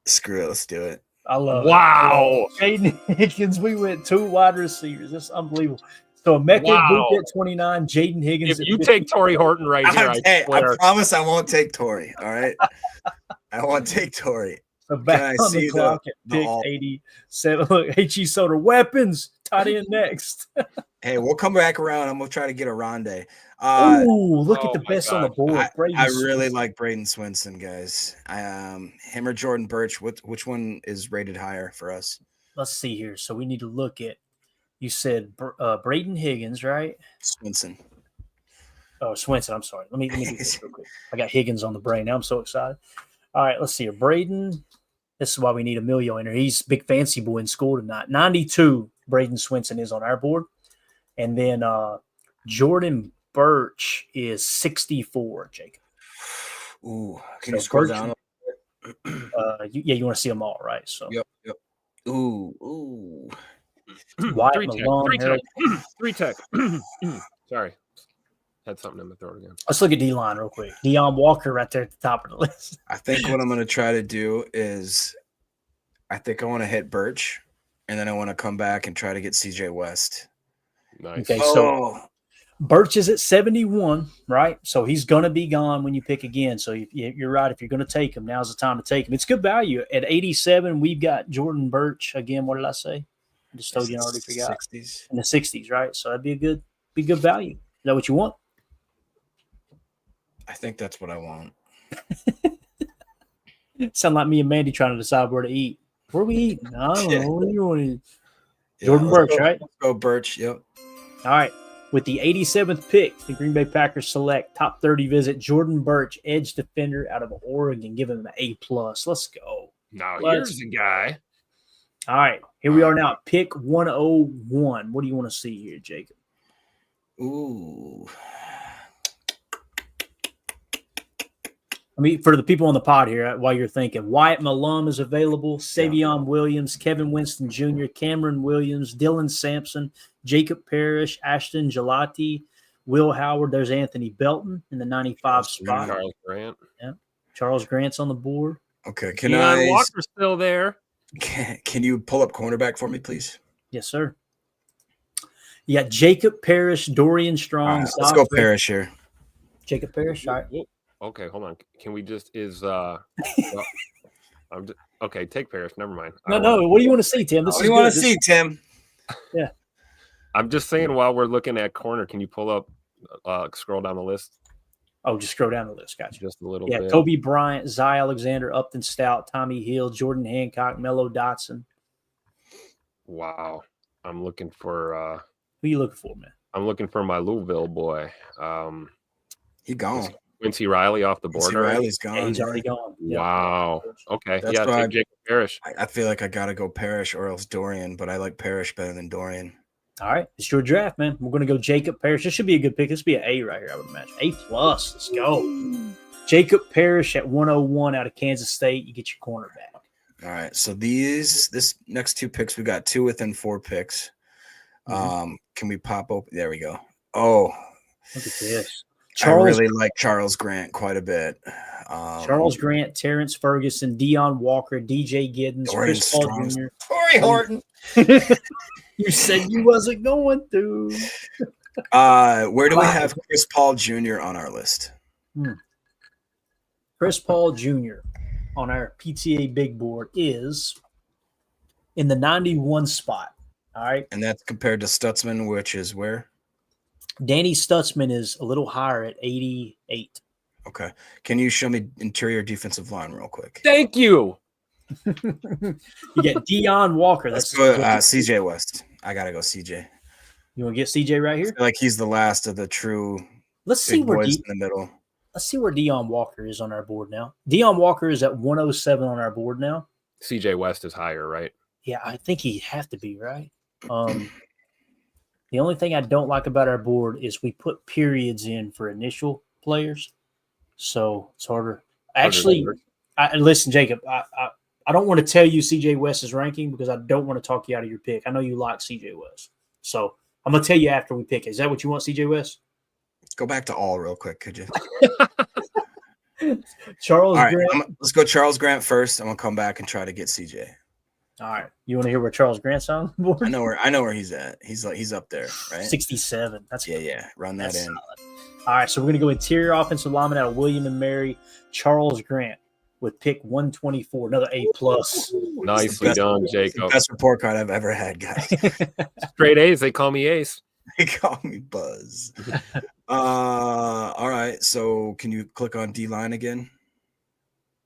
Screw it. Let's do it. I love wow. it. Jaden Higgins, we went 2 wide receivers. That's unbelievable. So Mecca, Wow. Booker at 29, Jaden Higgins. If at you 50. take Torrey Horton right here, I I swear. promise I won't take Torrey. All right. I won't take Torrey. So back I on the see clock at the pick all- 87. Look, H.E. Soda, weapons, tight end next. Hey, we'll come back around. I'm gonna try to get a Rondé. Ooh, look at oh the my best on the gosh. board. Braden I really Swinson. like Braden Swinson, guys. Him or Jordan Birch. Which one is rated higher for us? Let's see here. So we need to look at, you said Braden Higgins, right? Swinson. Oh, Swinson. I'm sorry. Let me do this real quick. I got Higgins on the brain. Now I'm so excited. All right, let's see here. Braden. This is why we need Emilio in here. He's big fancy boy in school tonight. 92, Braden Swinson is on our board. And then Jordan Birch is 64, Jacob. Ooh, can So you scroll Birch- down? You want to see them all, right? So Yep. Ooh. Wyatt Three tech. Malone, Three Harold. tech. Three tech. Sorry. Had something in my throat again. Let's look at D-line real quick. Deion Walker right there at the top of the list. I think what I'm gonna try to do is, I think I want to hit Birch, and then I want to come back and try to get CJ West. Nice. Okay, so Birch is at 71, right? So he's going to be gone when you pick again. So you're right. If you're going to take him, now's the time to take him. It's good value. At 87, we've got Jordan Birch. Again, what did I say? I just told you I already forgot. 60s. In the 60s, right? So that'd be good value. Is that what you want? I think that's what I want. Sound like me and Mandy trying to decide where to eat. Where are we eating? I don't know. What do you want to eat? Yeah, Jordan let's Birch, go- right? let's go Birch. Yep. All right. With the 87th pick, the Green Bay Packers select top 30 visit Jordan Birch, edge defender out of Oregon. Give him an A+. Let's go. Now Let's- here's the guy. All right. Here we are now at pick 101. What do you want to see here, Jacob? Ooh. I mean, for the people on the pod here, while you're thinking, Wyatt Malum is available, Savion Williams, Kevin Winston Jr., Cameron Williams, Dylan Sampson, Jacob Parrish, Ashton Gelati, Will Howard. There's Anthony Belton in the 95 spot. Charles Grant. Charles Grant's on the board. Okay. Can Deion Walker's still there. Can you pull up cornerback for me, please? Yes, sir. You got Jacob Parrish, Dorian Strong. All right, let's go Parrish here. Jacob Parrish. All right. Whoa. Okay, hold on. Can we just okay, take Parrish. Never mind. No. What do you want to see, Tim? This What is do you want good. to see, Tim? I'm just saying while we're looking at corner, can you pull up scroll down the list Oh, just scroll down the list. Gotcha. just a little Yeah, bit? Kobe Bryant, Jaire Alexander, Upton Stout, Tommy Hill, Jordan Hancock, Mello Dotson. Wow. I'm looking for Who you looking for, man? I'm looking for my Louisville boy. He gone. Quincy Riley off the board. Quincy already? Riley's Yeah, gone. he's already gone. Yeah. Wow. Okay. That's yeah, why take Jacob Parrish. I feel like I gotta go Parrish or else Dorian, but I like Parrish better than Dorian. All right, it's your draft, man. We're going to go Jacob Parrish. This should be a good pick. This would be an A right here, I would imagine. A+. Let's go. Jacob Parrish at 101 out of Kansas State. You get your cornerback. All right. So this next two picks, we got 2 within 4 picks. Can we pop open? There we go. Oh, Look at this. I really like Charles Grant quite a bit. Charles Grant, Terrence Ferguson, Deion Walker, DJ Giddens, Dorian Chris Paul Strong. Jr. Torrey Horton. You said you wasn't going to. Where do we have Chris Paul Jr. on our list? Chris Paul Jr. on our PTA big board is in the 91 spot. All right. And that's compared to Stutzman, which is where? Danny Stutzman is a little higher at 88. Okay. Can you show me interior defensive line real quick? Thank you. You get Deion Walker. Let's That's go CJ West. I gotta go CJ. You want to get CJ right I here? feel like he's the last of the true Let's see big where boys in the middle. let's see where Deion Walker is on our board now. Deion Walker is at 107 on our board now. CJ West is higher, right? Yeah, I think he'd have to be, right? The only thing I don't like about our board is we put periods in for initial players. So it's harder. Actually, listen, Jacob, I don't want to tell you CJ West's ranking because I don't want to talk you out of your pick. I know you like CJ West. So I'm going to tell you after we pick. Is that what you want, CJ West? Go back to all real quick, could you? Charles All right, Grant. let's go Charles Grant first. I'm gonna come back and try to get CJ. All right. You want to hear where Charles Grant's on the board? I know where he's at. He's up there, right? 67. That's good. Yeah. Run that That's in. solid. All right, so we're going to go interior offensive lineman out of William and Mary, Charles Grant with pick 124, another A+. Nicely done, Jacob. Best report card I've ever had, guys. Straight A's. They call me Ace. They call me Buzz. All right. So can you click on D-line again?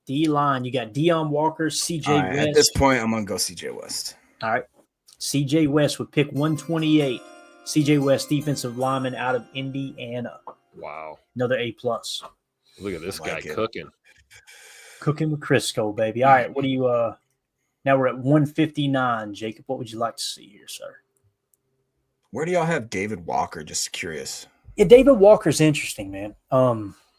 D-line, you got Deion Walker, CJ Right, West. at this point, I'm going to go CJ West. All right. CJ West with pick 128. CJ West, defensive lineman out of Indiana. Wow. Another A+. Look at this I guy like it. cooking. Cooking with Crisco, baby. All right, what do you now we're at 159. Jacob, what would you like to see here, sir? Where do y'all have David Walker? Just curious. Yeah, David Walker's interesting, man.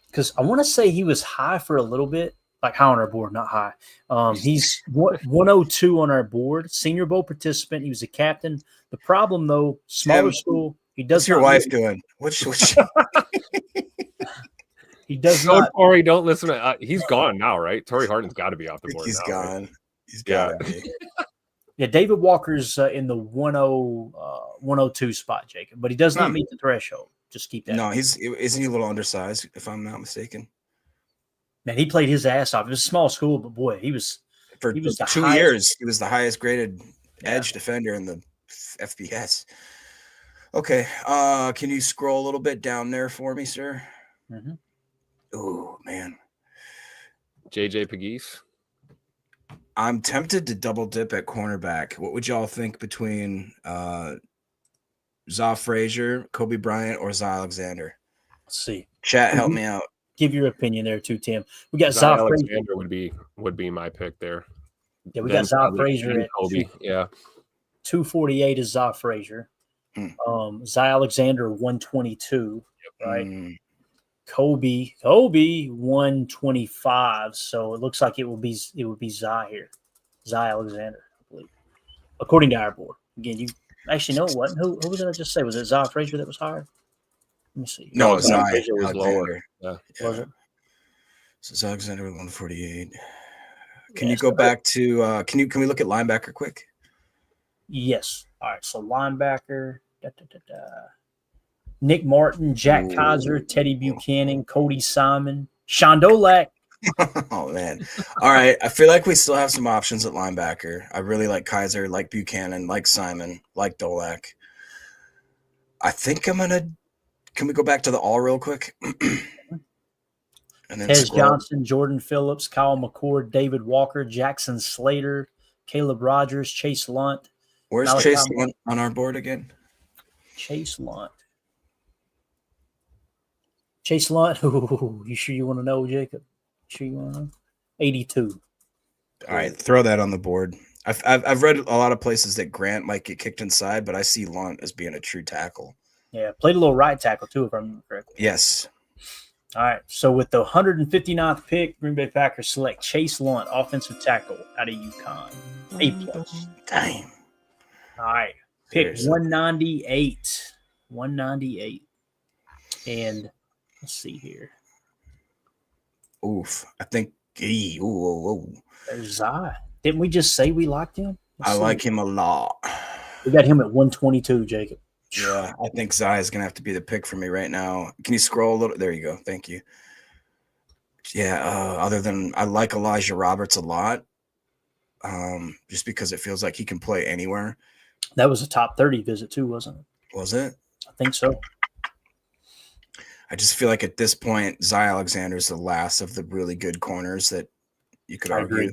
Because I want to say he was high for a little bit, like high on our board, not high. He's 102 on our board, Senior Bowl participant. He was a captain. The problem, though, smaller Tim, school. He does. What's your not wife meet- doing? What's He does Don't, not. Tori, don't listen to he's gone now, right? Torrey Harden's got to be off the board He's now. right? gone. He's got to be. Yeah, David Walker's in the 102 spot, Jacob, but he does not meet the threshold. Just keep that. No, isn't he a little undersized, if I'm not mistaken? Man, he played his ass off. It was a small school, but boy, he was For the 2 highest- years, he was the highest graded edge defender in the FBS. Okay, can you scroll a little bit down there for me, sir? Mhm. Oh man, JJ Pegues. I'm tempted to double dip at cornerback. What would y'all think between Zaw Frazier, Kobe Bryant, or Zaw Alexander? Let's see. Chat, help me out. Give your opinion there too, Tim. We got Zai Zaw Frazier. Alexander would be my pick there. Yeah, we Then got Zaw probably Frazier at Kobe. Yeah. 248 is Zaw Frazier. Zai Alexander 122, right? Mm, Kobe 125. So it looks like it would be Zai here, Zai Alexander, I believe, according to our board. Again, you actually know what? Who did I just say? Was it Zai Frazier that was higher? Let me see. no, No, Zaw Zai Frazier was lower. Alexander. Yeah. Was it? So Zaw Alexander with 148. Can Yeah, you go so- back to? Can we look at linebacker quick? Yes. All right. So linebacker. Nick Martin, Jack Ooh. Kaiser, Teddy Buchanan, Cody Simon, Shondolak. Oh man! All right, I feel like we still have some options at linebacker. I really like Kaiser, like Buchanan, like Simon, like Dolak. I think I'm gonna. Can we go back to the all real quick? And then Tez scroll. Johnson, Jordan Phillips, Kyle McCord, David Walker, Jackson Slater, Caleb Rogers, Chase Lunt. Where's Malachi Chase on our board again? Chase Lunt. Chase Lunt. Ooh, you sure you want to know, Jacob? Sure you want to know? 82. All right, throw that on the board. I've read a lot of places that Grant might get kicked inside, but I see Lunt as being a true tackle. Yeah, played a little right tackle too, if I remember correctly. Yes. All right, so with the 159th pick, Green Bay Packers select Chase Lunt, offensive tackle out of UConn. A+. Damn. All right, pick Seriously. 198. 198. And let's see here. Oof. I think. Ooh. There's Zai. Didn't we just say we locked him? Let's I see. like him a lot. We got him at 122, Jacob. Yeah, I think Zai is gonna have to be the pick for me right now. Can you scroll a little? There you go. Thank you. Yeah. Other than I like Elijah Roberts a lot, just because it feels like he can play anywhere. That was a top 30 visit too, wasn't it? Was it? I think so. I just feel like at this point, Zai Alexander is the last of the really good corners that you could I argue. agree.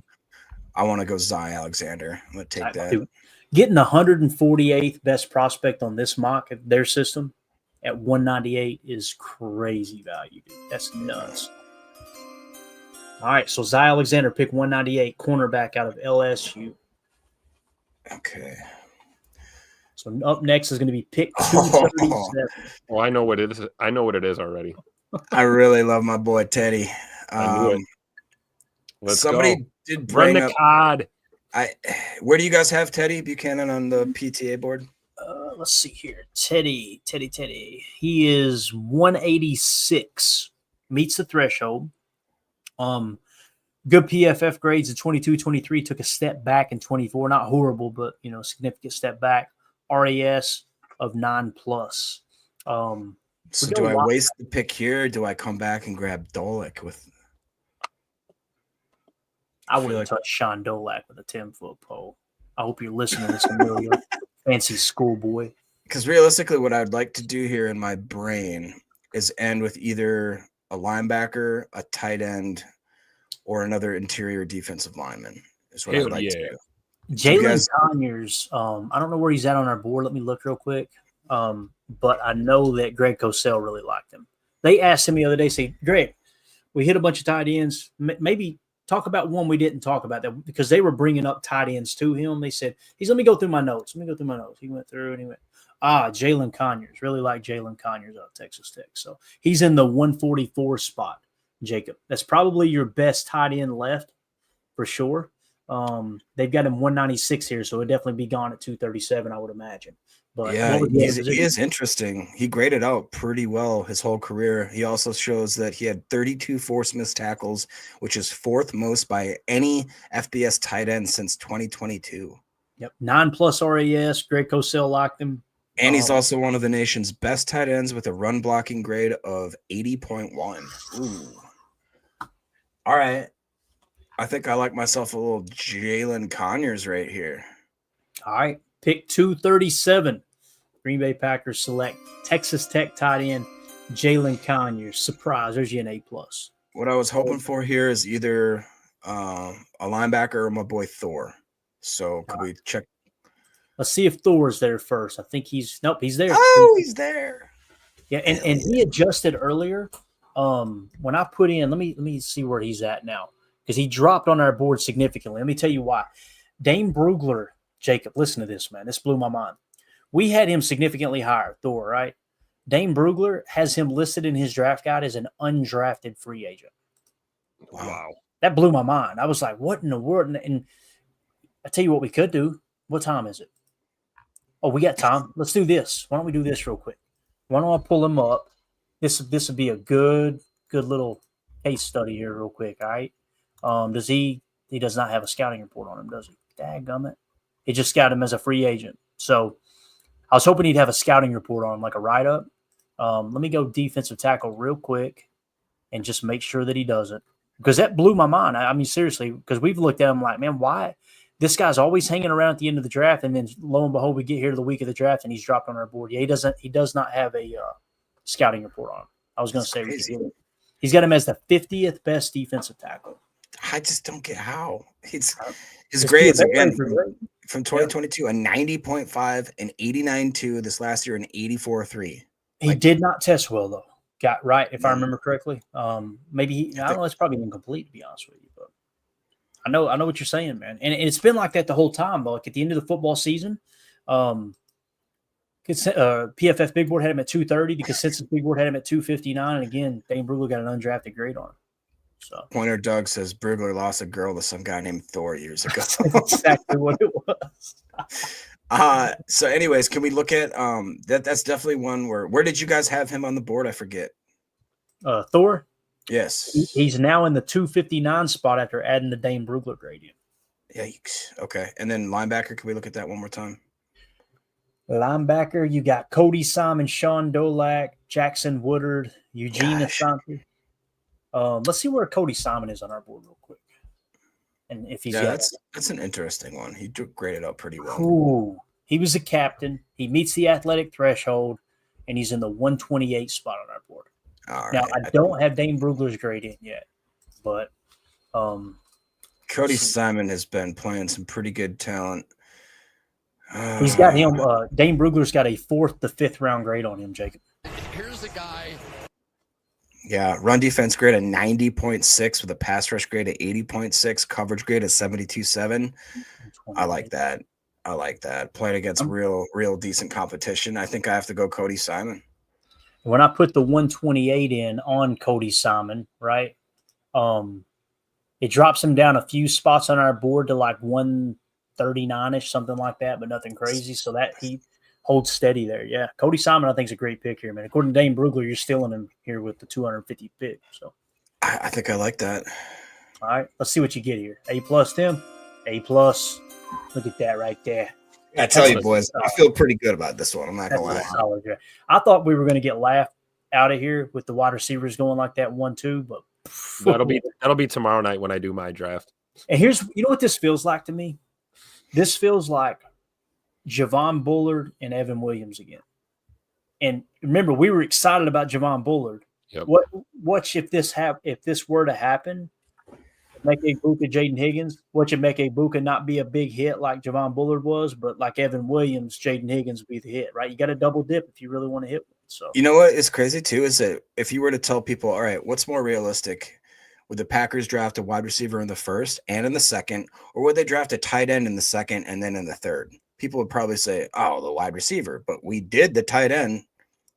I want to go Zai Alexander. I'm gonna take that. Dude, getting the 148th best prospect on this mock of their system at 198 is crazy value, dude. That's nuts. All right, so Zai Alexander, pick 198, cornerback out of LSU. Okay. So up next is going to be pick 237. Oh, I know what it is. I know what it is already. I really love my boy Teddy. I knew it. Let's somebody go. did Run bring the up. cod. Where do you guys have Teddy Buchanan on the PTA board? Let's see here. Teddy. He is 186. Meets the threshold. Good PFF grades in 22, 23, took a step back in 24. Not horrible, but, significant step back. RAS of 9+. So do I waste the pick here? Or do I come back and grab Dolick with? I wouldn't touch Sean Dolak with a 10-foot pole. I hope you're listening to this, Emilio. Fancy schoolboy. Because realistically, what I'd like to do here in my brain is end with either a linebacker, a tight end, or another interior defensive lineman. Is what I'd like to do. Jalen Conyers, I don't know where he's at on our board. Let me look real quick. But I know that Greg Cosell really liked him. They asked him the other day, say, Greg, we hit a bunch of tight ends. Maybe talk about one we didn't talk about, that because they were bringing up tight ends to him. They said, let me go through my notes. He went through and he went, Jalen Conyers. Really like Jalen Conyers out of Texas Tech. So he's in the 144 spot, Jacob. That's probably your best tight end left for sure. They've got him 196 here, so it'd definitely be gone at 237, I would imagine. But yeah, he is interesting. He graded out pretty well his whole career. He also shows that he had 32 forced missed tackles, which is fourth most by any FBS tight end since 2022. Yep, 9+ RAS. Greg Cosell liked him. And he's also one of the nation's best tight ends with a run blocking grade of 80.1. Ooh. All right. I think I like myself a little Jalen Conyers right here. All right. Pick 237. Green Bay Packers select Texas Tech tight end Jalen Conyers. Surprise. There's you an A+. What I was hoping for here is either a linebacker or my boy Thor. So could we check? Let's see if Thor's there first. I think he's there. Oh, he's there. Yeah, and he adjusted earlier. When I put in, let me see where he's at now, because he dropped on our board significantly. Let me tell you why. Dane Brugler, Jacob, listen to this, man. This blew my mind. We had him significantly higher, Thor, right? Dane Brugler has him listed in his draft guide as an undrafted free agent. Wow. That blew my mind. I was like, what in the world? And I tell you what we could do. What time is it? Oh, we got time. Let's do this. Why don't we do this real quick? Why don't I pull him up? This would be a good little case study here real quick, all right? He does not have a scouting report on him, does he? Dadgummit. He just got him as a free agent. So I was hoping he'd have a scouting report on him, like a write-up. Let me go defensive tackle real quick and just make sure that he doesn't. Because that blew my mind. I mean, seriously, because we've looked at him like, man, why? This guy's always hanging around at the end of the draft, and then lo and behold, we get here to the week of the draft, and he's dropped on our board. Yeah, he does not have a scouting report on him. I was going to say he's got him as the 50th best defensive tackle. I just don't get how. His grades, again, from 2022, a 90.5, an 89.2, this last year, an 84.3. He did not test well, though. Got right, if I remember correctly. Maybe I don't know. It's probably incomplete, to be honest with you. But I know what you're saying, man. And it's been like that the whole time. But like at the end of the football season, PFF Big Board had him at 230. The consensus Big Board had him at 259. And again, Dane Brugler got an undrafted grade on him. So Pointer Doug says Brugler lost a girl to some guy named Thor years ago. That's exactly what it was. So anyways, can we look at that's definitely one where did you guys have him on the board? I forget. Thor? Yes. He's now in the 259 spot after adding the Dane Brugler grade in. Yikes. Okay. And then linebacker, can we look at that one more time? Linebacker, you got Cody Simon, Sean Dolak, Jackson Woodard, Eugene Asante. Let's see where Cody Simon is on our board real quick. And if he's that's an interesting one. He graded out pretty well. Ooh, he was a captain. He meets the athletic threshold, and he's in the 128 spot on our board. All now, right. I don't have Dane Brugler's grade in yet, but Cody Simon has been playing some pretty good talent. He's got him. Dane Brugler's got a 4th to 5th round grade on him, Jacob. Here's the guy. Yeah, run defense grade at 90.6 with a pass rush grade at 80.6, coverage grade at 72.7. I like that. Playing against real decent competition. I think I have to go Cody Simon. When I put the 128 in on Cody Simon, right, it drops him down a few spots on our board to like 139-ish, something like that, but nothing crazy. So that he holds steady there. Yeah, Cody Simon, I think, is a great pick here, man. According to Dane Brugler, you're stealing him here with the 250 pick. So I think I like that. All right, let's see what you get here. A plus, Tim. A plus. Look at that right there. I tell you, boys, I feel pretty good about this one. I'm not gonna lie. Solid draft. I thought we were going to get laughed out of here with the wide receivers going like that 1-2, but that'll be tomorrow night when I do my draft. And you know what this feels like to me? This feels like Javon Bullard and Evan Williams again. And remember, we were excited about Javon Bullard. Yep. What if this were to happen? Make Egbuka, Jaden Higgins. What should make Egbuka not be a big hit like Javon Bullard was, but like Evan Williams, Jaden Higgins would be the hit, right? You got to double dip if you really want to hit one. So you know what is crazy too is that if you were to tell people, all right, what's more realistic? Would the Packers draft a wide receiver in the first and in the second, or would they draft a tight end in the second and then in the third? People would probably say, oh, the wide receiver. But we did the tight end.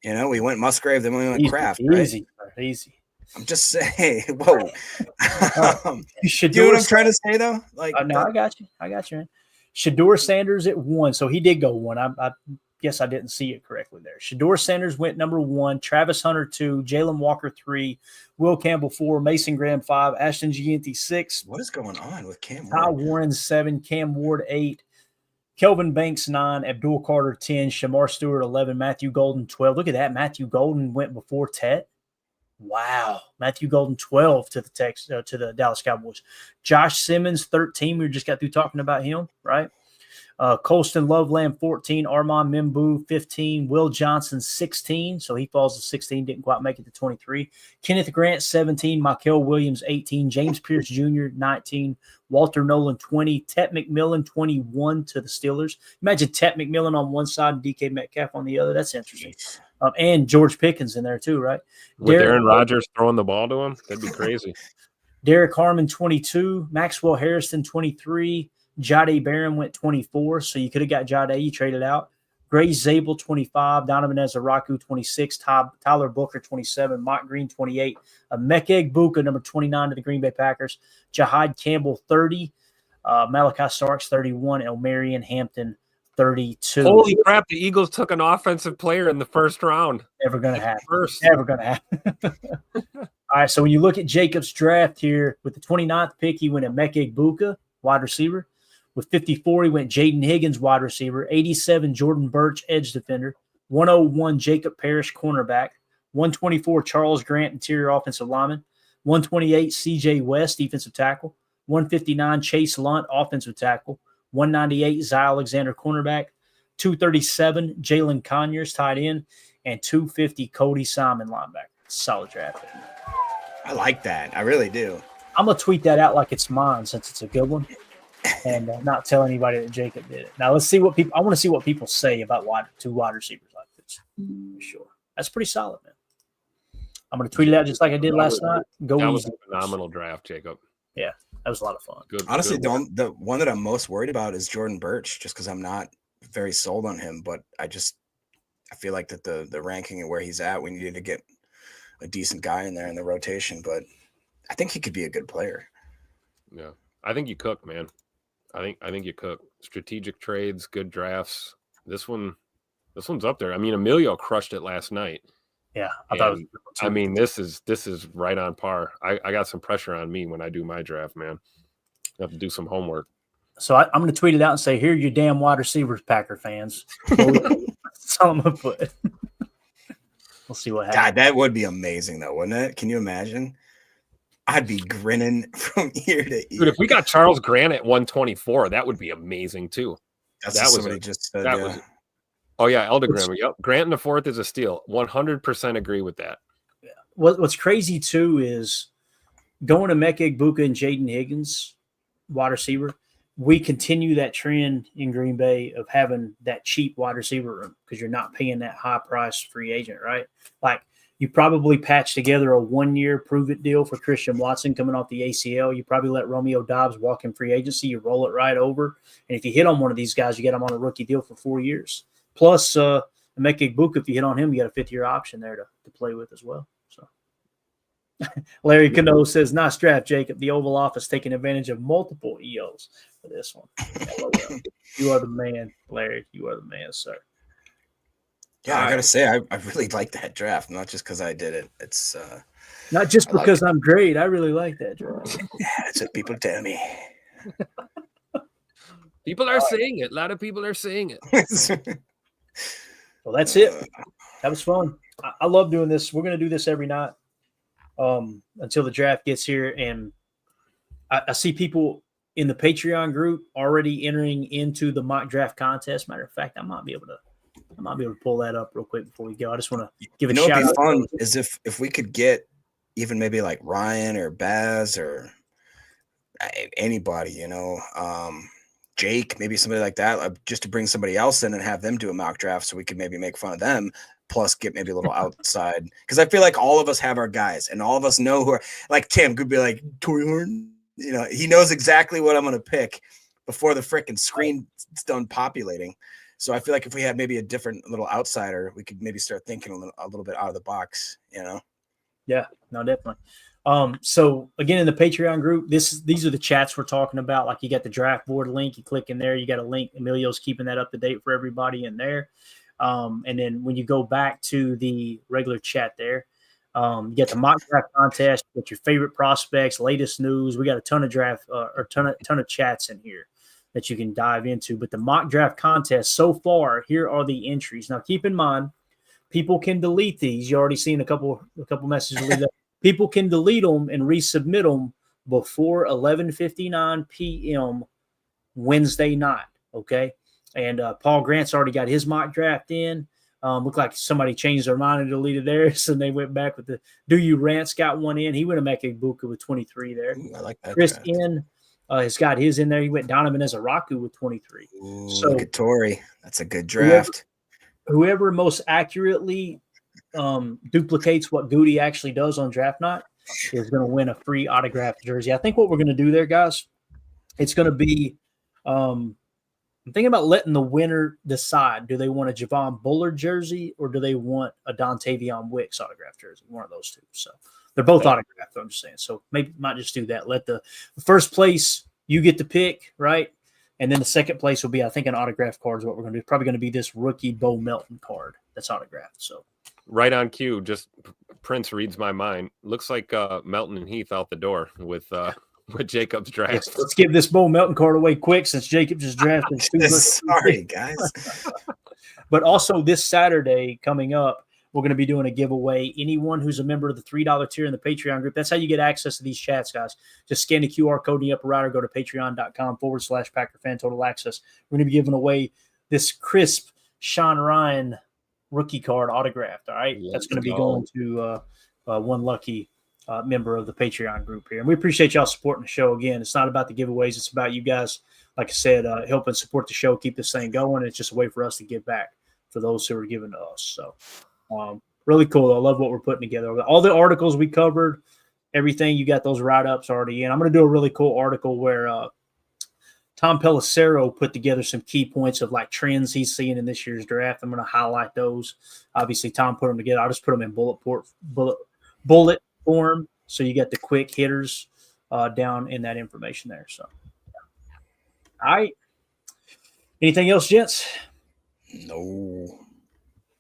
You know, we went Musgrave, then we went Kraft. Easy. I'm just saying, whoa. You know what I'm trying to say, though? Like, no, I got you, man. Shador Sanders at 1. So he did go 1. I guess I didn't see it correctly there. Shador Sanders went number 1, Travis Hunter 2, Jalen Walker 3, Will Campbell 4, Mason Graham 5, Ashton Gianti 6. What is going on with Cam Ward? Ty Warren 7, Cam Ward 8, Kelvin Banks 9, Abdul Carter 10, Shamar Stewart 11, Matthew Golden 12. Look at that. Matthew Golden went before Tet. Wow. Matthew Golden 12 to the Dallas Cowboys. Josh Simmons 13. We just got through talking about him, right? Colston Loveland 14, Armand Mimbu 15, Will Johnson 16. So he falls to 16, didn't quite make it to 23. Kenneth Grant 17, Michael Williams 18, James Pierce Jr. 19, Walter Nolan 20, Tet McMillan 21 to the Steelers. Imagine Tet McMillan on one side and DK Metcalf on the other. That's interesting. And George Pickens in there too, right? With Aaron Rodgers throwing the ball to him, that'd be crazy. Derek Harmon 22, Maxwell Harrison 23, Jade Barron went 24, so you could have got Jade, you traded out. Gray Zabel 25, Donovan Ezaraku 26, Tyler Booker 27, Mike Green 28, Emeka Egbuka number 29 to the Green Bay Packers, Jahad Campbell 30, Malachi Starks 31, and Marion Hampton 32. Holy crap, the Eagles took an offensive player in the first round. Never going to happen. Never going to happen. All right, so when you look at Jacob's draft here, with the 29th pick, he went Emeka Egbuka, wide receiver. With 54, he went Jaden Higgins, wide receiver. 87, Jordan Birch, edge defender. 101, Jacob Parrish, cornerback. 124, Charles Grant, interior offensive lineman. 128, C.J. West, defensive tackle. 159, Chase Lunt, offensive tackle. 198, Jaire Alexander, cornerback. 237, Jalen Conyers, tight end. And 250, Cody Simon, linebacker. Solid draft. I like that. I really do. I'm going to tweet that out like it's mine since it's a good one. And not tell anybody that Jacob did it. Now, I want to see what people say about two wide receivers like this. For sure. That's pretty solid, man. I'm going to tweet it out just like I did last night. That was a phenomenal draft, Jacob. Yeah, that was a lot of fun. Good. Honestly, the one that I'm most worried about is Jordan Birch, just because I'm not very sold on him. But I feel like that the ranking and where he's at, we needed to get a decent guy in there in the rotation. But I think he could be a good player. Yeah, I think you cook, man. I think you cook. Strategic trades, good drafts. This one's up there. I mean, Emilio crushed it last night. Yeah, I thought. This is right on par. I got some pressure on me when I do my draft, man. I have to do some homework. So I'm going to tweet it out and say, "Here are your damn wide receivers, Packer fans." That's all I'm going to put. We'll see what happens. God, that would be amazing, though, wouldn't it? Can you imagine? I'd be grinning from ear to ear. Dude, if we got Charles Grant at 124, that would be amazing too. That's what somebody just said. Oh yeah, Eldegrim. Yep, Grant in the fourth is a steal. 100% agree with that. Yeah. What's crazy too is going to Emeka Egbuka and Jaden Higgins, wide receiver. We continue that trend in Green Bay of having that cheap wide receiver room because you're not paying that high price free agent, right? Like. You probably patch together a 1-year prove-it deal for Christian Watson coming off the ACL. You probably let Romeo Doubs walk in free agency. You roll it right over. And if you hit on one of these guys, you get them on a rookie deal for 4 years. Plus, Emeka Egbuka, if you hit on him, you got a 5th-year option there to play with as well. So, Larry Cano says, nice draft, Jacob. The Oval Office taking advantage of multiple EOs for this one. You are the man, Larry. You are the man, sir. Yeah, I gotta say, I really like that draft, not just because I did it. It's Not just I like because I'm great. I really like that draft. yeah, that's what people tell me. People are saying it. A lot of people are saying it. Well, that's it. That was fun. I love doing this. We're going to do this every night until the draft gets here. And I see people in the Patreon group already entering into the mock draft contest. Matter of fact, I might be able to pull that up real quick before we go. I just want to give a shout out. What'd be fun is if we could get even maybe like Ryan or Baz or anybody, Jake, maybe somebody like that, just to bring somebody else in and have them do a mock draft so we could maybe make fun of them, plus get maybe a little outside. Because I feel like all of us have our guys, and all of us know who are, like Tim could be like, Torrey Horton, he knows exactly what I'm going to pick before the freaking screen's done populating. So I feel like if we had maybe a different little outsider, we could maybe start thinking a little bit out of the box, Yeah, no, definitely. So again, in the Patreon group, these are the chats we're talking about. Like, you got the draft board link, you click in there, you got a link. Emilio's keeping that up to date for everybody in there. And then when you go back to the regular chat there, you get the mock draft contest, you get your favorite prospects, latest news. We got a ton of draft or ton of chats in here that you can dive into. But the mock draft contest so far, here are the entries. Now, keep in mind, people can delete these. You already seen a couple messages. People can delete them and resubmit them before 11:59 p.m. Wednesday night. Okay, and Paul Grant's already got his mock draft in. Looked like somebody changed their mind and deleted theirs, and they went back with the Do You Rant's got one in. He went to make a Ibuka with 23 there. Ooh, I like that. Chris N has got his in there. He went Donovan Ezaraku with 23. Ooh, so look at Torrey. That's a good draft. Whoever most accurately duplicates what Goody actually does on draft night is going to win a free autographed jersey. I think what we're going to do there, guys, it's going to be I'm thinking about letting the winner decide. Do they want a Javon Bullard jersey or do they want a Dontavion Wicks autographed jersey? One of those two. So they're both autographed, I'm just saying. So maybe might just do that. Let the first place, you get to pick, right? And then the second place will be, I think, an autographed card is what we're going to do. It's probably going to be this rookie Bo Melton card that's autographed. So right on cue, just Prince reads my mind. Looks like Melton and Heath out the door with Jacob's draft. Yes, let's give this Bo Melton card away quick since Jacob just drafted. Sorry, guys. But also this Saturday coming up, we're going to be doing a giveaway. Anyone who's a member of the $3 tier in the Patreon group, that's how you get access to these chats, guys. Just scan the QR code in the upper right or go to patreon.com/PackerFan Total Access. We're going to be giving away this crisp Sean Ryan rookie card autographed. All right. That's going to be going to one lucky member of the Patreon group here. And we appreciate y'all supporting the show. Again, it's not about the giveaways. It's about you guys, like I said, helping support the show, keep this thing going. It's just a way for us to give back for those who are giving to us. So really cool. I love what we're putting together. All the articles we covered, everything, you got those write-ups already in. I'm going to do a really cool article where Tom Pelissero put together some key points of like trends he's seeing in this year's draft. I'm going to highlight those. Obviously, Tom put them together. I'll just put them in bullet form. So you got the quick hitters down in that information there. So, all right. Anything else, gents? No.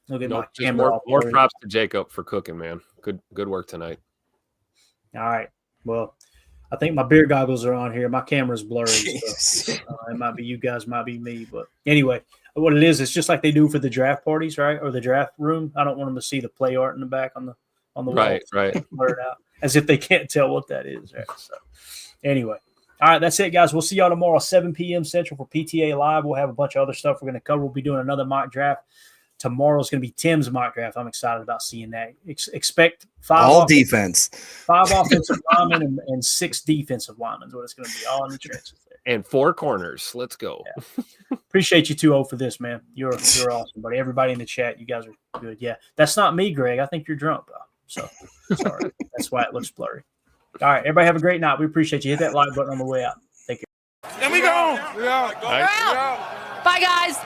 Look at Nope, my just camera. more props to Jacob for cooking, man. Good work tonight. All right. Well, I think my beer goggles are on here. My camera's blurry. So, it might be you guys, might be me. But anyway, what it is, it's just like they do for the draft parties, right? Or the draft room. I don't want them to see the play art in the back on the wall. Right. Blur it out as if they can't tell what that is. Right? So anyway. All right, that's it, guys. We'll see y'all tomorrow, 7 p.m. Central for PTA Live. We'll have a bunch of other stuff we're going to cover. We'll be doing another mock draft. Tomorrow is going to be Tim's mock draft. I'm excited about seeing that. Expect five offensive linemen and 6 defensive linemen is what it's going to be, all in the trenches there. And 4 corners. Let's go. Yeah. Appreciate you 2-0 for this, man. You're awesome, buddy. Everybody in the chat, you guys are good. Yeah, that's not me, Greg. I think you're drunk, bro. So sorry. That's why it looks blurry. All right, everybody have a great night. We appreciate you. Hit that like button on the way out. Take care. There we go. We out. All right. We out. Bye, guys.